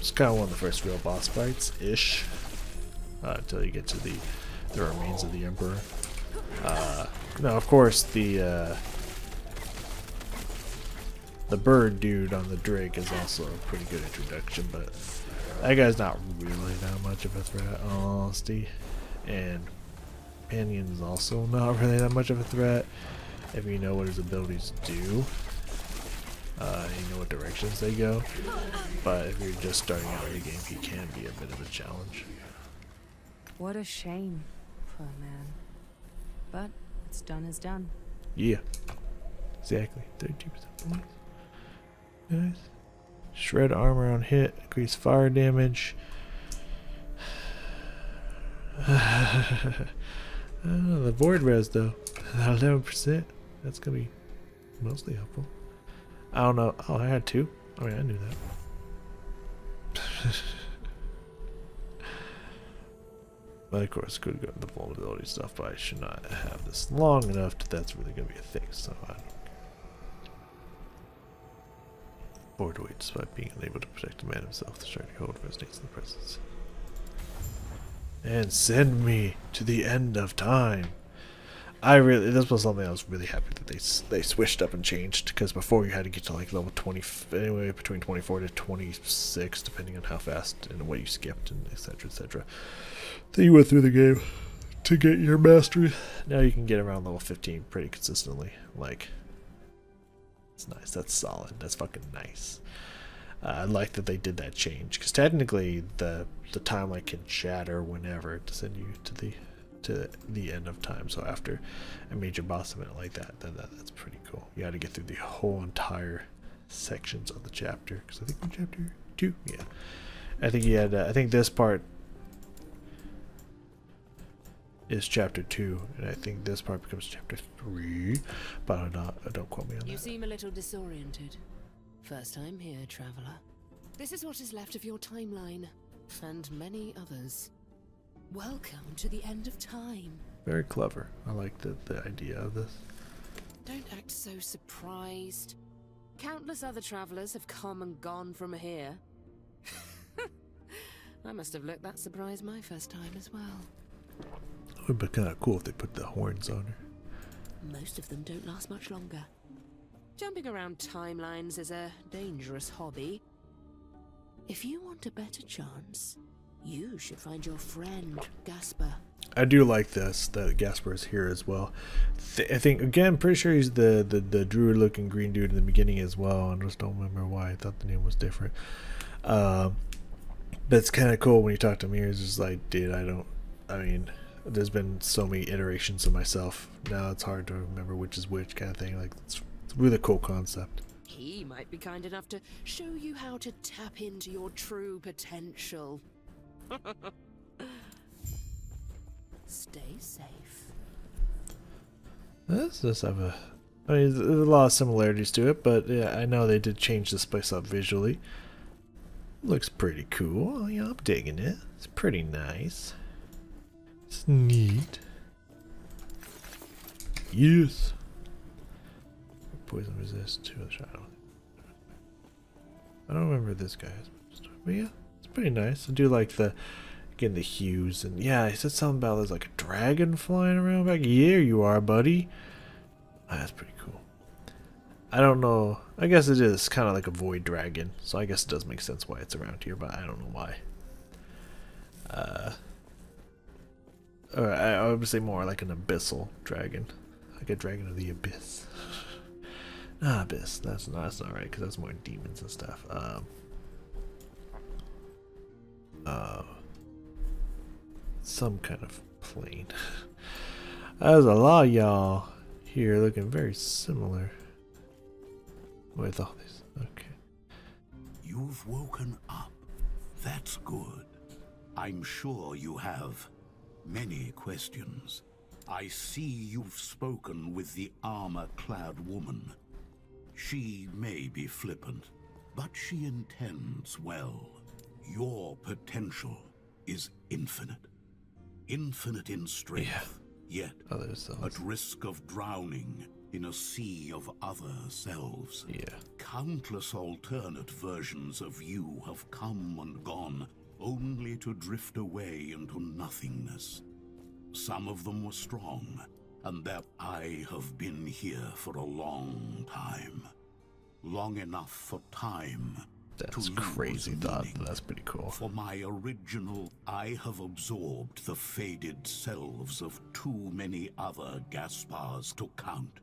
it's kind of one of the first real boss fights-ish, until you get to the remains of the Emperor. Now, of course, the bird dude on the Drake is also a pretty good introduction, but that guy's not really that much of a threat, in all honesty. And Panion is also not really that much of a threat, if you know what his abilities do. You know what directions they go, but if you're just starting out in the game, he can be a bit of a challenge. What a shame, poor man. But what's done is done. Yeah, exactly. 32% points. Nice. Shred armor on hit, increase fire damage. The void res though, 11%. That's gonna be mostly helpful. I don't know. Oh, I had 2. I mean, I knew that. But of course, could go into the vulnerability stuff, but I should not have this long enough that that's really going to be a thing, so I don't. Bored away despite being unable to protect the man himself, the shiny hold resonates in the presence. And send me to the end of time. This was something I was really happy that they switched up and changed, because before you had to get to like level 20, anyway, between 24 to 26, depending on how fast and what you skipped and etc. etc. Then you went through the game to get your mastery. Now you can get around level 15 pretty consistently. Like, it's nice. That's solid. That's fucking nice. I like that they did that change, because technically the timeline can shatter whenever to send you to the end of time. So after a major boss event like that, that's pretty cool. You had to get through the whole entire sections of the chapter, because I think we're chapter 2. Yeah, I think you had. I think this part is chapter 2, and I think this part becomes chapter 3. But don't quote me on that. You seem a little disoriented. First time here, traveler. This is what is left of your timeline, and many others. Welcome to the end of time. Very clever. I like the idea of this. Don't act so surprised. Countless other travelers have come and gone from here. I must have looked that surprised my first time as well. It would be kind of cool if they put the horns on her. Most of them don't last much longer. Jumping around timelines is a dangerous hobby. If you want a better chance, you should find your friend, Gasper. I do like this, that Gasper is here as well. I think, again, pretty sure he's the druid-looking green dude in the beginning as well. I just don't remember why. I thought the name was different. But it's kind of cool when you talk to me. It's just like, dude, I mean, there's been so many iterations of myself. Now it's hard to remember which is which kind of thing. Like, it's a really cool concept. He might be kind enough to show you how to tap into your true potential. Stay safe. This does have I mean, there's a lot of similarities to it, but yeah, I know they did change this place up visually. Looks pretty cool. Yeah, I'm digging it. It's pretty nice. It's neat. Yes. Poison resist to a shadow. I don't remember this guy, but yeah, it's pretty nice. I do like again, the hues, and yeah, he said something about there's like a dragon flying around back. Yeah, you are, buddy. Oh, that's pretty cool. I don't know. I guess it is kind of like a void dragon, so I guess it does make sense why it's around here, but I don't know why. Or I would say more like an abyssal dragon, like a dragon of the abyss. Abyss. That's not right, because that's more demons and stuff. Some kind of plane. There's a lot of y'all here looking very similar with all this. Okay. You've woken up. That's good. I'm sure you have many questions. I see you've spoken with the armor-clad woman. She may be flippant, but she intends well. Your potential is infinite. Infinite in strength, yet at risk of drowning in a sea of other selves. Countless alternate versions of you have come and gone, only to drift away into nothingness. Some of them were strong, and that I have been here for a long time. Long enough for time. That's crazy thought, but that's pretty cool. For my original, I have absorbed the faded selves of too many other Gaspars to count.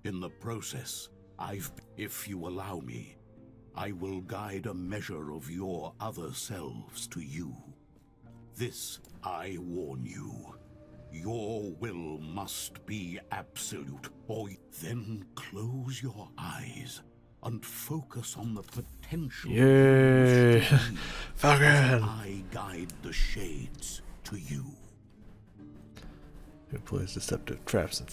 In the process, if you allow me, I will guide a measure of your other selves to you. This, I warn you. Your will must be absolute, or then close your eyes and focus on the potential. Yay! Falcon! I guide the shades to you. Who employs deceptive traps and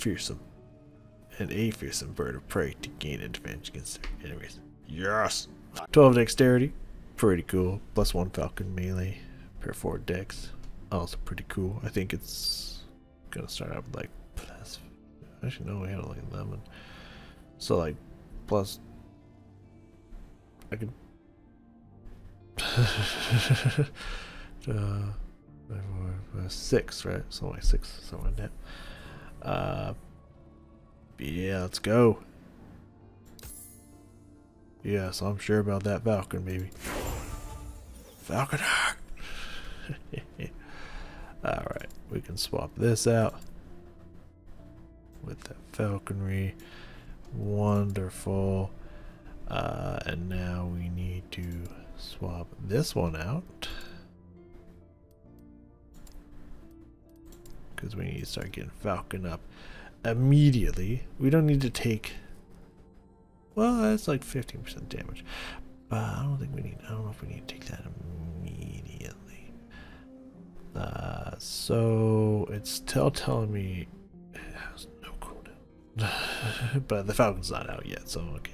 a fearsome bird of prey to gain advantage against their enemies. Yes! 12 dexterity. Pretty cool. +1 falcon melee. Per 4 dex. Also pretty cool. I think it's gonna start out with like plus. Actually, no, we had like 11. So like plus. I could. 6, right? Something like 6, something like that. Yeah, let's go. Yeah, so I'm sure about that Falcon, baby. Falconer! Alright, we can swap this out with that falconry. Wonderful. And now we need to swap this one out. Because we need to start getting Falcon up immediately. We don't need to take... Well, that's like 15% damage. But I don't think we need... I don't know if we need to take that immediately. So it's still telling me it has no cooldown. But the Falcon's not out yet, so okay.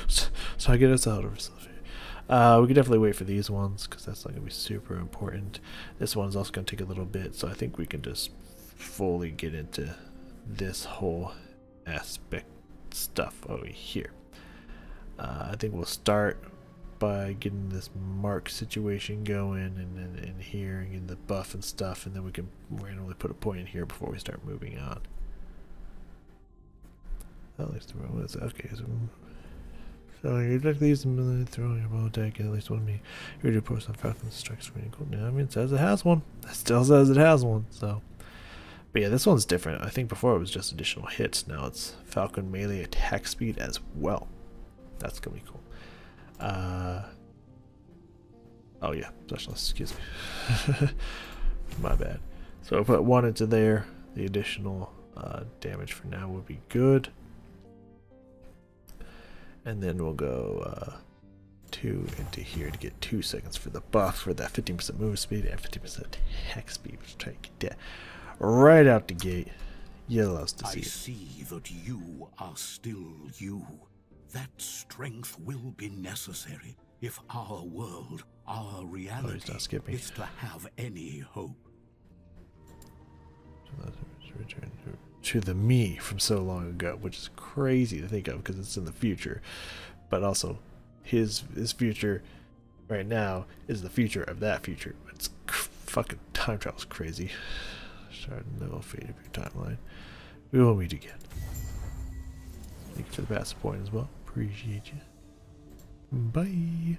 So I get us out of ourselves here. We could definitely wait for these ones because that's not going to be super important. This one's also going to take a little bit, so I think we can just fully get into this whole aspect stuff over here. I think we'll start by getting this mark situation going, and then in here and getting the buff and stuff, and then we can randomly put a point in here before we start moving on. At least the roll is okay. So you direct these and throwing your bow attack at least one me. You do post on Falcon strikes really cool. Now I mean it says it has one. It still says it has one, so but yeah, this one's different. I think before it was just additional hits. Now it's Falcon melee attack speed as well. That's gonna be cool. Oh yeah, specialist, excuse me. My bad. So I put 1 into there. The additional damage for now would be good. And then we'll go 2 into here to get 2 seconds for the buff for that 15% move speed and 50% attack speed, which try to get that right out the gate. You love to see it. I see that you are still you. That strength will be necessary if our world, our reality, is to have any hope. Return to the me from so long ago, which is crazy to think of because it's in the future, but also his future right now is the future of that future. It's fucking time travel's crazy. Start no fate of your timeline. We will meet again. Thank you for the passive point as well. Appreciate you. Bye.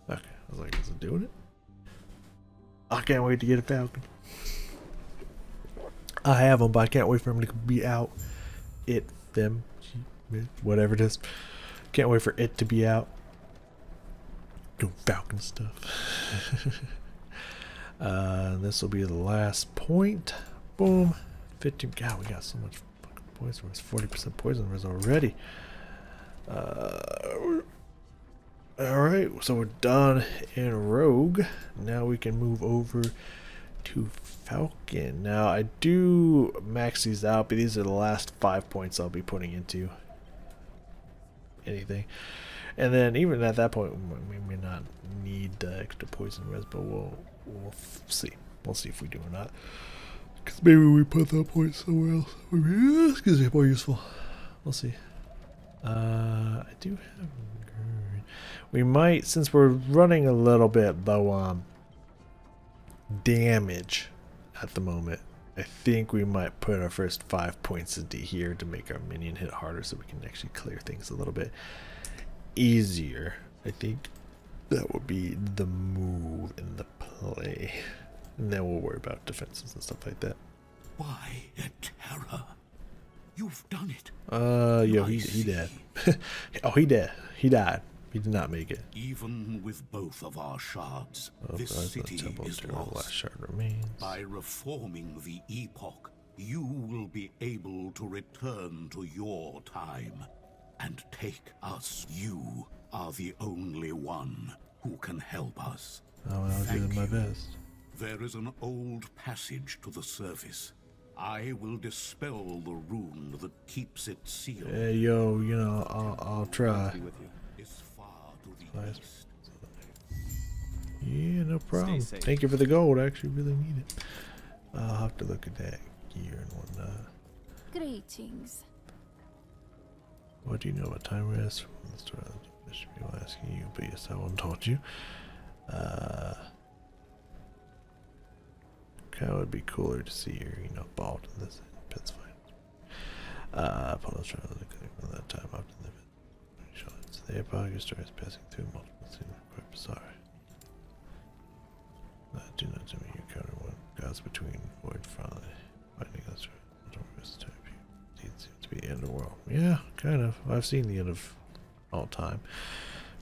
Okay, I was like, is it doing it? I can't wait to get a Falcon. I have them, but I can't wait for them to be out. It, them, whatever it is. Can't wait for it to be out. Do Falcon stuff. This will be the last point. Boom. 15. God, we got so much fucking poison. It's 40% poison res already. Alright, so we're done in Rogue. Now we can move over to Falcon. Now I do max these out, but these are the last 5 points I'll be putting into anything. And then even at that point, we may not need the extra poison res, but we'll see. We'll see if we do or not. Because maybe we put that point somewhere else. It's going to be more useful. We'll see. I do have... We might, since we're running a little bit low on damage at the moment, I think we might put our first 5 points into here to make our minion hit harder so we can actually clear things a little bit easier. I think that would be the move in the play. And then we'll worry about defenses and stuff like that. Why, Terra? You've done it. Yo, he dead. Oh, he dead. He died. He did not make it. Even with both of our shards, this city is lost. Last shard remains. By reforming the Epoch, you will be able to return to your time and take us. You are the only one who can help us. Oh, I'll do my best. There is an old passage to the surface. I will dispel the rune that keeps it sealed. Hey, yo, you know, I'll try. It's far to the Nice. east. Yeah, no problem. safe. Thank you for the gold. I actually really need it. I'll have to look at that gear and whatnot. Greetings. What do you know about time rest? I should be asking you, but yes, I won't taught you. Kind of would be cooler to see your, bald in this. That's fine. Upon the trial of the clinic from that time often the shots. The Epoch starts passing through multiple scenes. Quite bizarre. Do not tell me you encounter one goes between void finally finding us. It seems to be the end of the world. Yeah, kind of. I've seen the end of all time.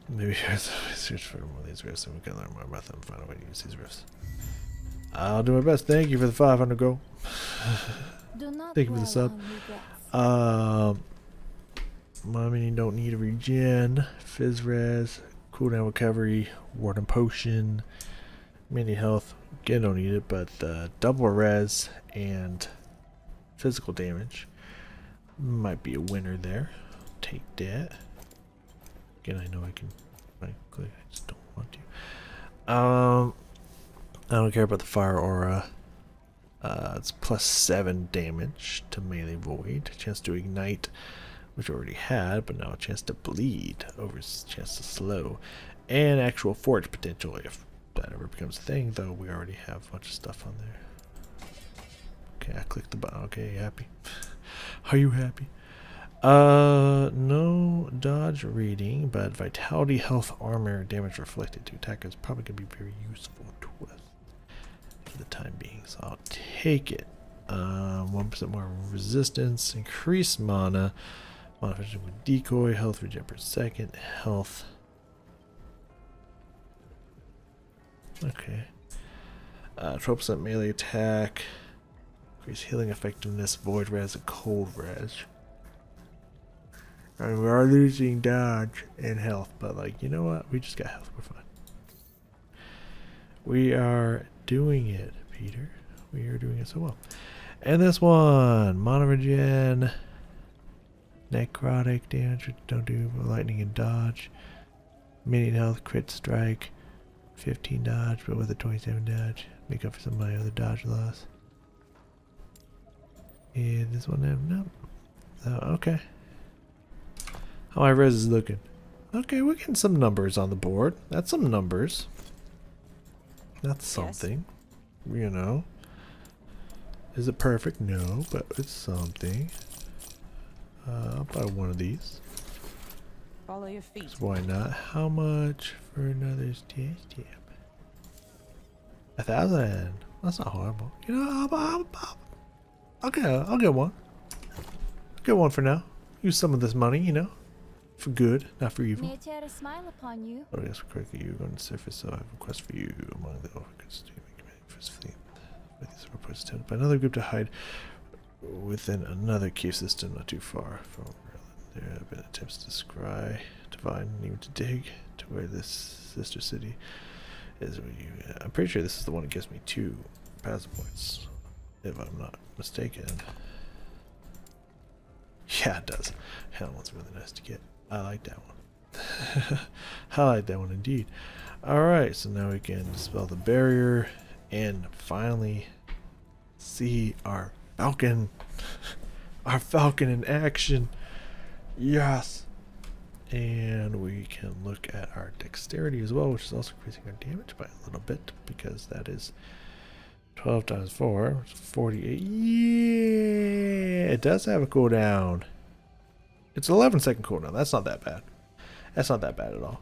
Maybe there's a search for one of these rifts and we can learn more about them and find a way to use these rifts. I'll do my best. Thank you for the 500 gold. Do not Thank you for the sub. Mommy, don't need a regen, fizz res, cooldown recovery, warden potion, mini health. Again, don't need it, but double res and physical damage might be a winner there. Take that. Again, I know I can. I just don't want to. I don't care about the fire aura. It's +7 damage to melee void, chance to ignite, which I already had, but now a chance to bleed over chance to slow, and actual forge potential if that ever becomes a thing, though we already have a bunch of stuff on there. Okay, I clicked the button. Okay, you happy? Are you happy? No dodge reading, but vitality, health, armor, damage reflected to attackers probably going to be very useful to us for the time being, so I'll take it. 1% more resistance, increased mana, modification with decoy, health regen per second, health. Okay. 12% melee attack, increased healing effectiveness, void res, and cold res. I mean, we are losing dodge and health, but like, you know what? We just got health. We're fine. We are doing it, Peter. We are doing it so well. And this one, mono regen, necrotic damage, don't do lightning and dodge, minion health, crit strike, 15 dodge, but with a 27 dodge, make up for some of my other dodge loss. And this one, no. Oh, okay. How my res is looking. Okay, we're getting some numbers on the board. That's some numbers. That's something. Yes. You know. Is it perfect? No, but it's something. I'll buy one of these. Follow your feet. So why not? How much for another stage tip? 1,000. That's not horrible. You know, I'll get one. Get one for now. Use some of this money, you know, for good, not for evil. May I tear a smile upon you? Oh yes, correctly. You're going to surface, so I have a request for you among the orphans to make first fleet. These reports attempted by another group to hide within another cave system not too far from Maryland. There have been attempts to scry, divine, and even to dig to where this sister city is. I'm pretty sure this is the one that gives me 2 passive points, if I'm not mistaken. Yeah, it does. Hell, that one's really nice to get. I like that one. I like that one indeed. Alright, so now we can dispel the barrier and finally see our Falcon. Our Falcon in action. Yes. And we can look at our dexterity as well, which is also increasing our damage by a little bit because that is 12 times 4, which is 48. Yeah, it does have a cooldown. It's 11-second cooldown. That's not that bad. That's not that bad at all.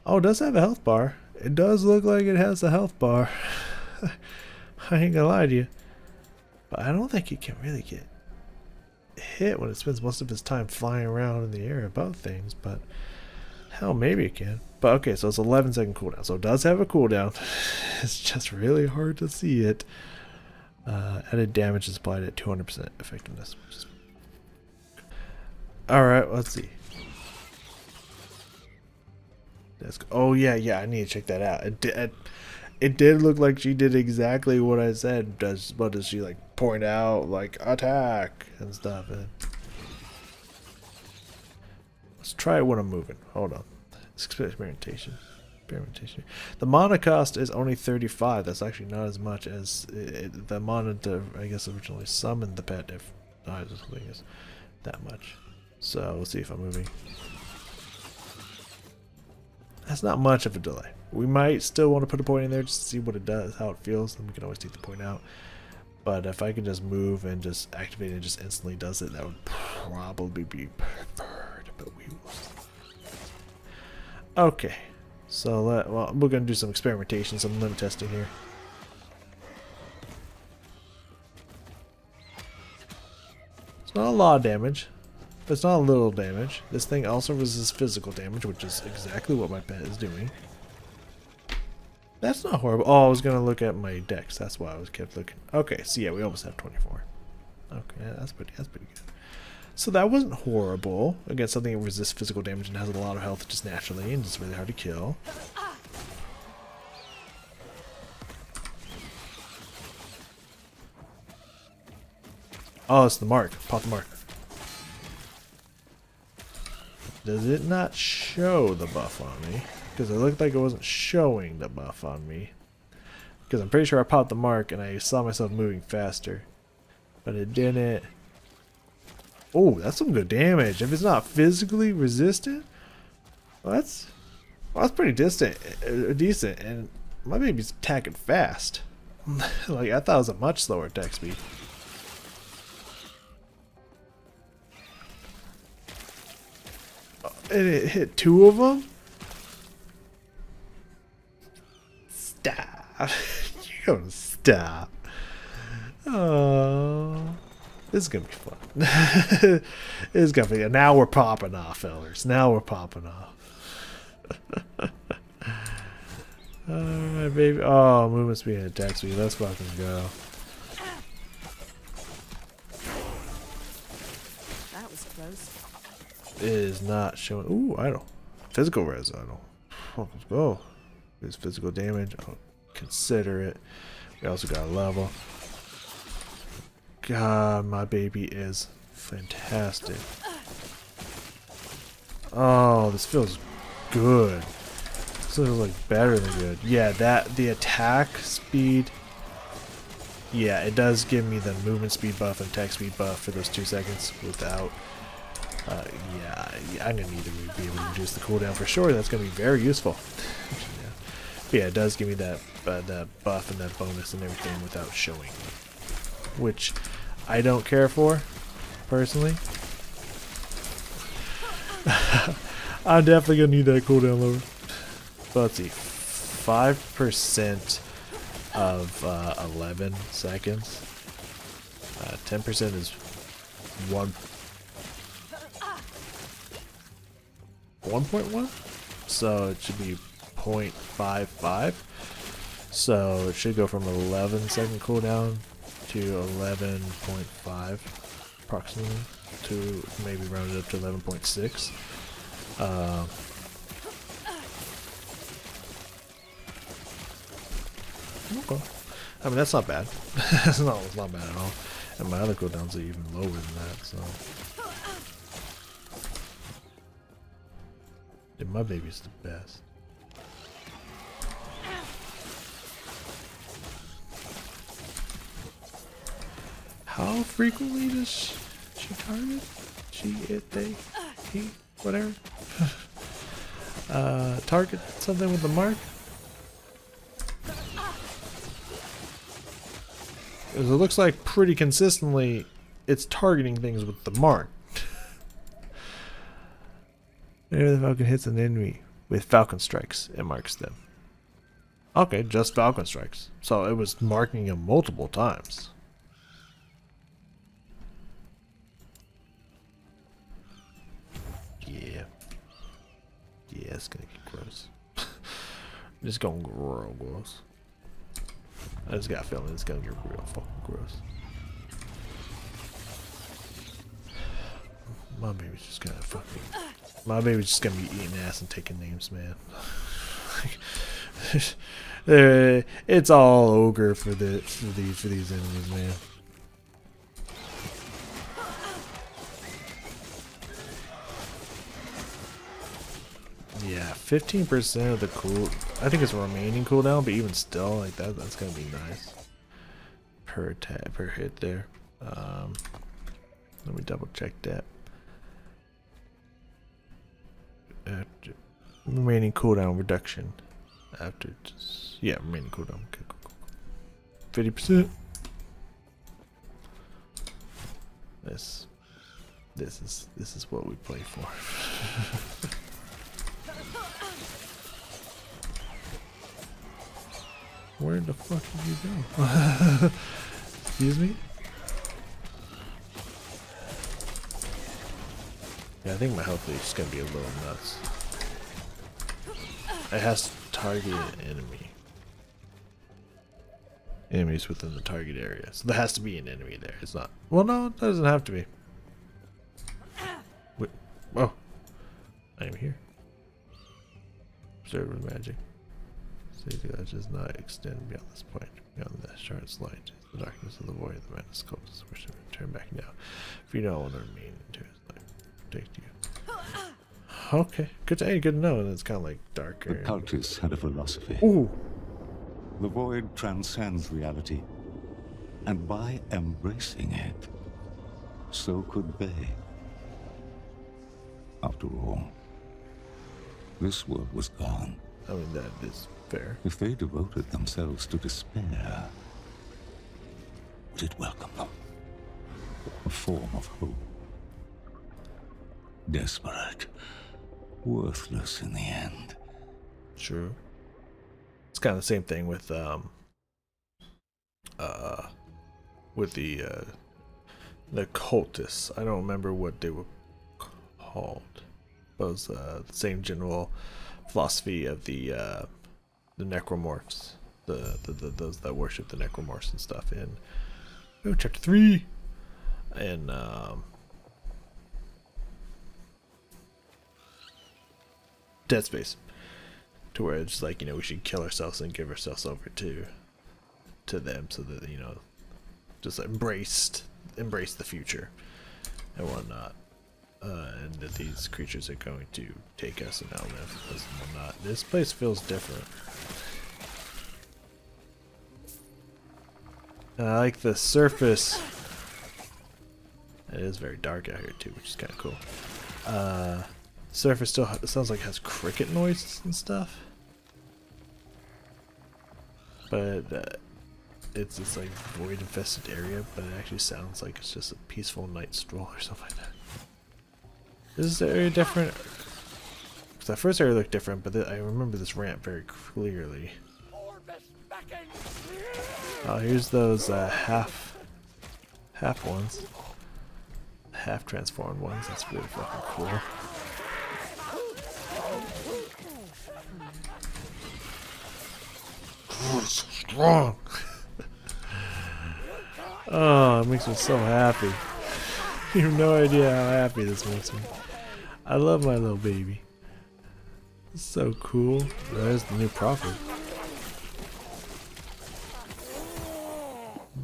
Oh, it does have a health bar. It does look like it has a health bar. I ain't gonna lie to you. But I don't think it can really get hit when it spends most of its time flying around in the air above things. But hell, maybe it can. But okay, so it's 11-second cooldown. So it does have a cooldown. It's just really hard to see it. Added damage is applied at 200% effectiveness. Alright, let's see. Oh yeah, I need to check that out. It did look like she did exactly what I said. What does she like point out, like attack and stuff? And let's try it when I'm moving. Hold on. Experimentation. Experimentation. The mana cost is only 35. That's actually not as much as the mana to, I guess, originally summon the pet. If I just think is that much. So we'll see if I'm moving. That's not much of a delay. We might still want to put a point in there just to see what it does, how it feels. Then we can always take the point out. But if I can just move and just activate it and just instantly does it, that would probably be preferred. But we will. Okay. So well, we're gonna do some experimentation, some limit testing here. It's not a lot of damage, but it's not a little damage. This thing also resists physical damage, which is exactly what my pet is doing. That's not horrible. Oh, I was gonna look at my dex. That's why I was kept looking. Okay, so yeah, we almost have 24. Okay, yeah, that's pretty good. So that wasn't horrible against something that resists physical damage and has a lot of health just naturally, and it's really hard to kill. Oh, it's the mark. Pop the mark. Does it not show the buff on me? Because it looked like it wasn't showing the buff on me. Because I'm pretty sure I popped the mark and I saw myself moving faster. But it didn't. Oh, that's some good damage. If it's not physically resistant, well, that's pretty decent. And my baby's attacking fast. Like, I thought it was a much slower attack speed. And it hit 2 of them? Stop. You gotta stop. Oh. This is gonna be fun. This is gonna be. Now we're popping off, fellers. Now we're popping off. Alright, baby. Oh, movement speed and attack speed. Let's fucking go. That was close. It is not showing. Ooh, idle. Physical res idle. Oh, let's go. There's physical damage. I'll consider it. We also got a level. God, my baby is fantastic. Oh, this feels good. This feels like better than good. Yeah, the attack speed. Yeah, it does give me the movement speed buff and attack speed buff for those 2 seconds without. Yeah, I'm gonna need to be able to reduce the cooldown for sure. That's gonna be very useful. Yeah. But yeah, it does give me that buff and that bonus and everything without showing, which I don't care for, personally. I'm definitely gonna need that cooldown lower. So let's see, 5% of 11 seconds. 10% is 1.1, so it should be 0.55. So it should go from 11-second cooldown to 11.5 approximately, to maybe round it up to 11.6. Okay. I mean, that's not bad. It's not bad at all. And my other cooldowns are even lower than that, so. Yeah, my baby's the best. How frequently does she target? She, it, they, he, whatever. Target something with the mark? Because it looks like pretty consistently it's targeting things with the mark. Whenever the Falcon hits an enemy with Falcon Strikes, it marks them. Okay, just Falcon Strikes. So it was marking them multiple times. Yeah. Yeah, it's gonna get gross. It's gonna get real gross. I just got a feeling it's gonna get real fucking gross. My baby's just gonna fucking. My baby's just gonna be eating ass and taking names, man. It's all ogre for these enemies, man. Yeah, 15% of the cool. I think it's a remaining cooldown, but even still, like that's gonna be nice. Per hit there. Let me double check that. After remaining cooldown reduction. After just remaining cooldown. Okay, cool. 50%. This is what we play for. Where the fuck did you go? Excuse me? Yeah, I think my health lead is gonna be a little nuts. It has to target an enemy. Enemies within the target area. So there has to be an enemy there. It's not. Well, no, it doesn't have to be. Wait. Oh. I am here. Observer magic. Safety that does not extend beyond this point. Beyond the shard's light. The darkness of the void, the madness closes. Wish to turn back now. If you don't want to remain into his life. Take you. Okay. Good to know. And it's kind of like darker. The cultists had a philosophy. Ooh. The void transcends reality, and by embracing it, so could they. After all, this world was gone. I mean, that is fair. If they devoted themselves to despair, would it welcome them? A form of hope. Desperate, worthless in the end. True. It's kind of the same thing with the cultists. I don't remember what they were called. But it was the same general philosophy of the necromorphs, those that worship the necromorphs and stuff in chapter 3 and Dead Space. To where it's like, we should kill ourselves and give ourselves over to them, so that just embrace the future and whatnot, and that these creatures are going to take us and outlive us and whatnot. This place feels different. And I like the surface. It is very dark out here too, which is kind of cool. Surface still sounds like it has cricket noises and stuff, but it's this like void infested area, but it actually sounds like it's just a peaceful night stroll or something like that. Is this area different? Because that first area looked different, but I remember this ramp very clearly. Oh, here's those half ones, half transformed ones. That's really fucking cool. So strong. Oh, it makes me so happy. You have no idea how happy this makes me. I love my little baby. It's so cool. There's the new prophet.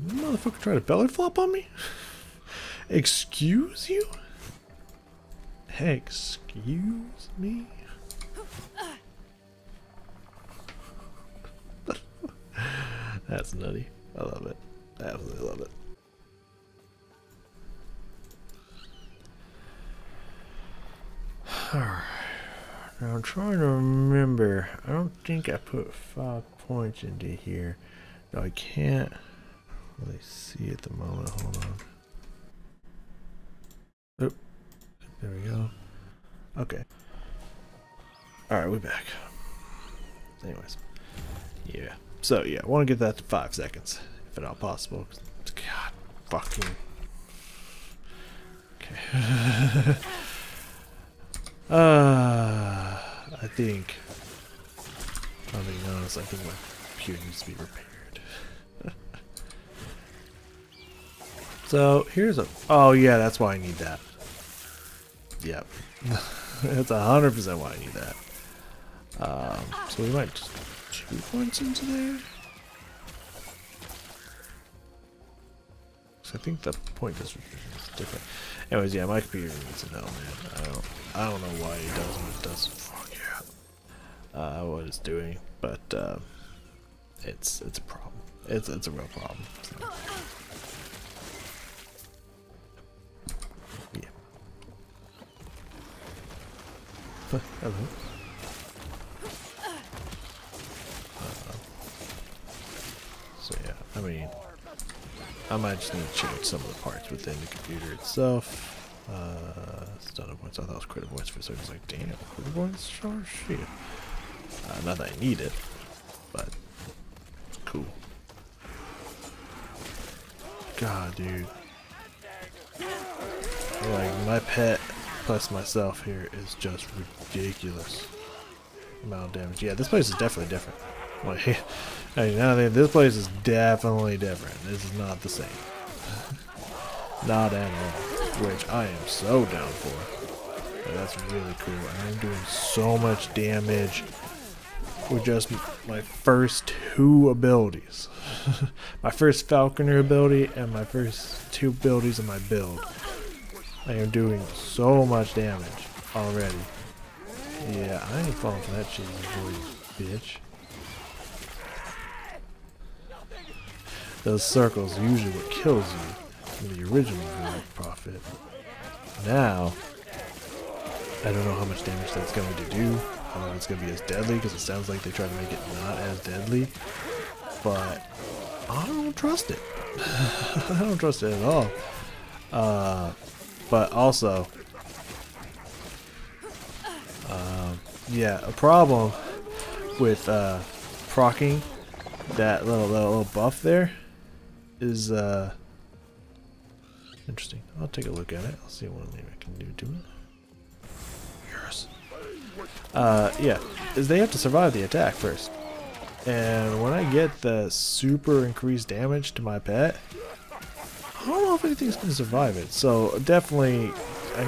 Motherfucker try to belly flop on me? Excuse you? Excuse me? That's nutty. I love it. I absolutely love it. Alright. Now I'm trying to remember. I don't think I put 5 points into here. No, I can't really see at the moment. Hold on. Oop. There we go. Okay. Alright, we're back. Anyways. Yeah. So yeah, I want to get that to 5 seconds, if at all possible. God, fucking. Okay. I think. I'm being honest. I think my computer needs to be repaired. So here's a. Oh yeah, that's why I need that. Yep. That's 100% why I need that. So we might just 2 points into there. So I think the point distribution is different. Anyways, yeah, my computer needs to know, man. I don't know why it does what it does. Fuck yeah. what it's doing, but it's a problem. It's a real problem. So. Yeah. Hello. So yeah, I mean, I might just need to change some of the parts within the computer itself. Stun points. I thought it was critical points for a second. I was like, damn, critical points? Sure, shit. Not that I need it, but it's cool. God, dude. Like, my pet plus myself here is just ridiculous amount of damage. Yeah, this place is definitely different. Like, I mean, now this place is definitely different. This is not the same. Not at all. Which I am so down for. But that's really cool. I'm doing so much damage with just my first two abilities. My first Falconer ability and my first two abilities of my build. I am doing so much damage already. Yeah, I ain't falling for that cheesy boy, bitch. Those circles are usually what kills you in the original Prophet. Now, I don't know how much damage that's going to do. I don't know if it's going to be as deadly, because it sounds like they try to make it not as deadly. But I don't trust it. I don't trust it at all. But also, yeah, a problem with proccing that little buff there is interesting. I'll take a look at it. I'll see what maybe I can do to it. Yes. Yeah, is they have to survive the attack first. And when I get the super increased damage to my pet, I don't know if anything's gonna survive it. So definitely, I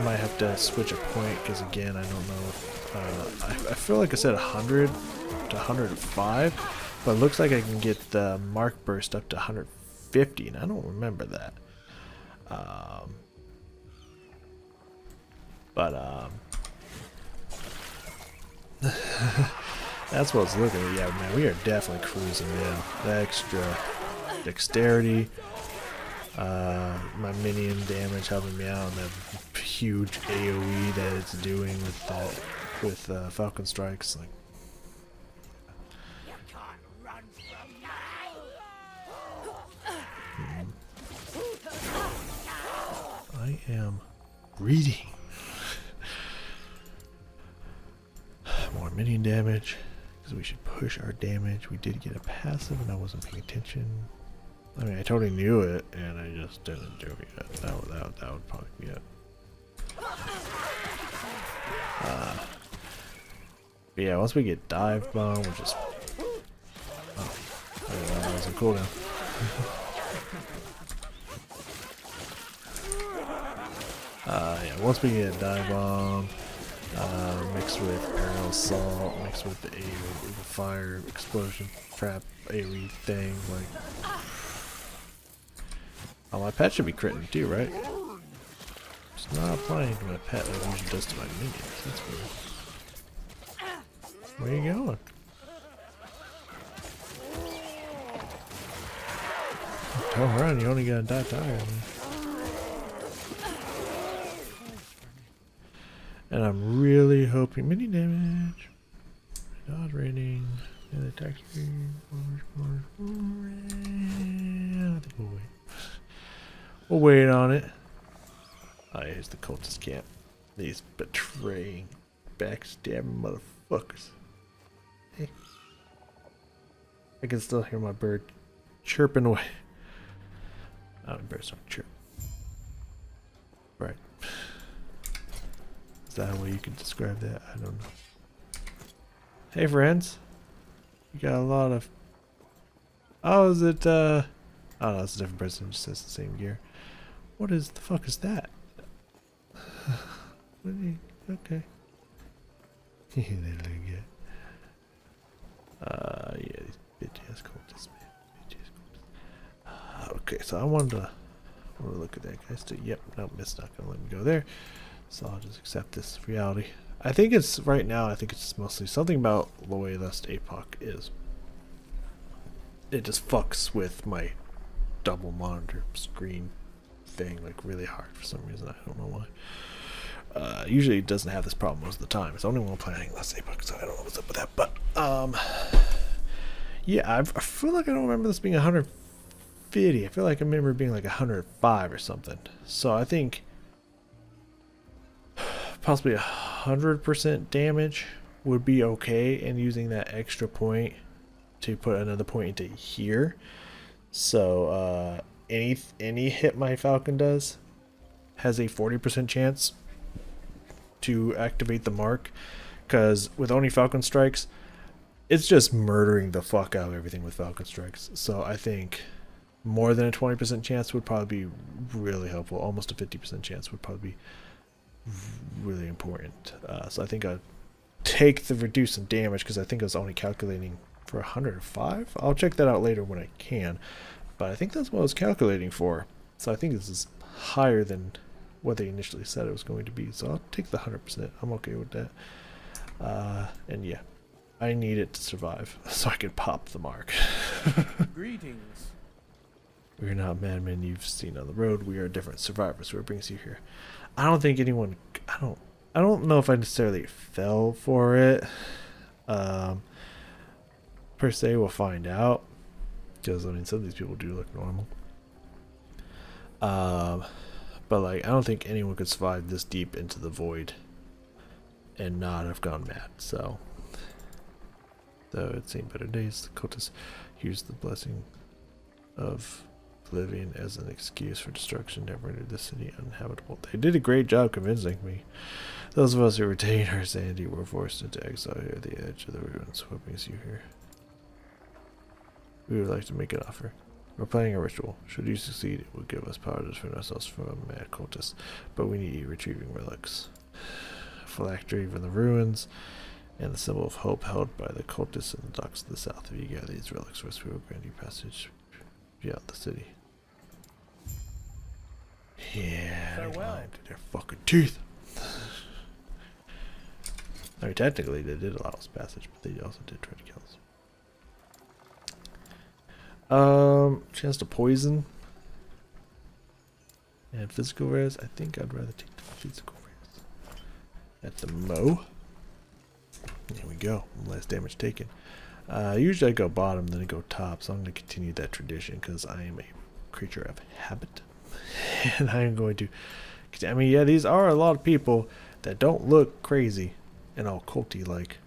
might have to switch a point, because again, I don't know if, I feel like I said 100 to 105, but it looks like I can get the mark burst up to 150, and I don't remember that. That's what it's looking at. Yeah, man, we are definitely cruising now. The extra dexterity, my minion damage helping me out, and the huge AoE that it's doing with that, with Falcon Strikes. Like, I am reading. More minion damage, because we should push our damage. We did get a passive, and I wasn't paying attention. I mean, I totally knew it, and I just didn't do it yet. That would probably be it. But yeah, once we get dive bomb, we'll just. Oh, I didn't know that was a cooldown. Yeah, once we get dive bomb, mixed with aerial assault, mixed with the fire explosion trap AoE thing, like. Oh, my pet should be critting too, right? It's not applying to my pet like it usually does to my minions. That's weird. Where are you going? Don't run, you only gotta die tired. And I'm really hoping mini damage, dodge rating, and attack speed. I think we'll wait. We'll wait on it. Oh, here's the cultist camp. These betraying, backstabbing motherfuckers. Hey. I can still hear my bird chirping away. Oh, birds don't chirp. Right. Is that a way you can describe that? I don't know. Hey friends. You got a lot of... Oh, is it oh no, it's a different person, it just says the same gear. What is the fuck is that? What are you, okay. They look good. Yeah, these bitch ass cultists, man. Bitch ass cultists. Okay, so I wanted to look at that guy still. Yep, nope, it's not gonna let me go there. So I'll just accept this reality. I think it's right now. I think it's mostly something about the way this Epoch is. It just fucks with my double monitor screen thing like really hard for some reason. I don't know why. Usually it doesn't have this problem most of the time. It's only when I'm playing less Epoch, so I don't know what's up with that. But yeah, I feel like I don't remember this being 150. I feel like I remember it being like 105 or something. So I think possibly 100% damage would be okay, and using that extra point to put another point into here. So any hit my Falcon does has a 40% chance to activate the mark, because with only Falcon strikes, it's just murdering the fuck out of everything with Falcon strikes. So I think more than a 20% chance would probably be really helpful. Almost a 50% chance would probably be really important. So I think I'd take the reduce in damage, because I think I was only calculating for 105. I'll check that out later when I can, but I think that's what I was calculating for. So I think this is higher than what they initially said it was going to be. So I'll take the 100%. I'm okay with that. And yeah, I need it to survive so I can pop the mark. Greetings. We're not madmen you've seen on the road. We are different survivors. What brings you here? I don't think anyone. I don't know if I necessarily fell for it. Per se, we'll find out. Because I mean, some of these people do look normal. But like, I don't think anyone could survive this deep into the void and not have gone mad. So, though it's seen better days, the cultists used the blessing of living as an excuse for destruction that rendered the city uninhabitable. They did a great job convincing me. Those of us who retained our sanity were forced into exile here at the edge of the ruins. What brings you here? We would like to make an offer. We're planning a ritual. Should you succeed, it will give us power to defend ourselves from a mad cultist, but we need you retrieving relics. A phylactery from the ruins, and the symbol of hope held by the cultists in the docks to the south. If you gather these relics, we will grant you passage beyond the city. Yeah, they're lying to their fucking teeth. I mean, technically they did allow us passage, but they also did try to kill us. Chance to poison and physical res. I think I'd rather take the physical res at the mo. There we go. Less damage taken. Usually I go bottom, then I go top, so I'm going to continue that tradition because I am a creature of habit. And I am going to, I mean, yeah, these are a lot of people that don't look crazy and all culty like.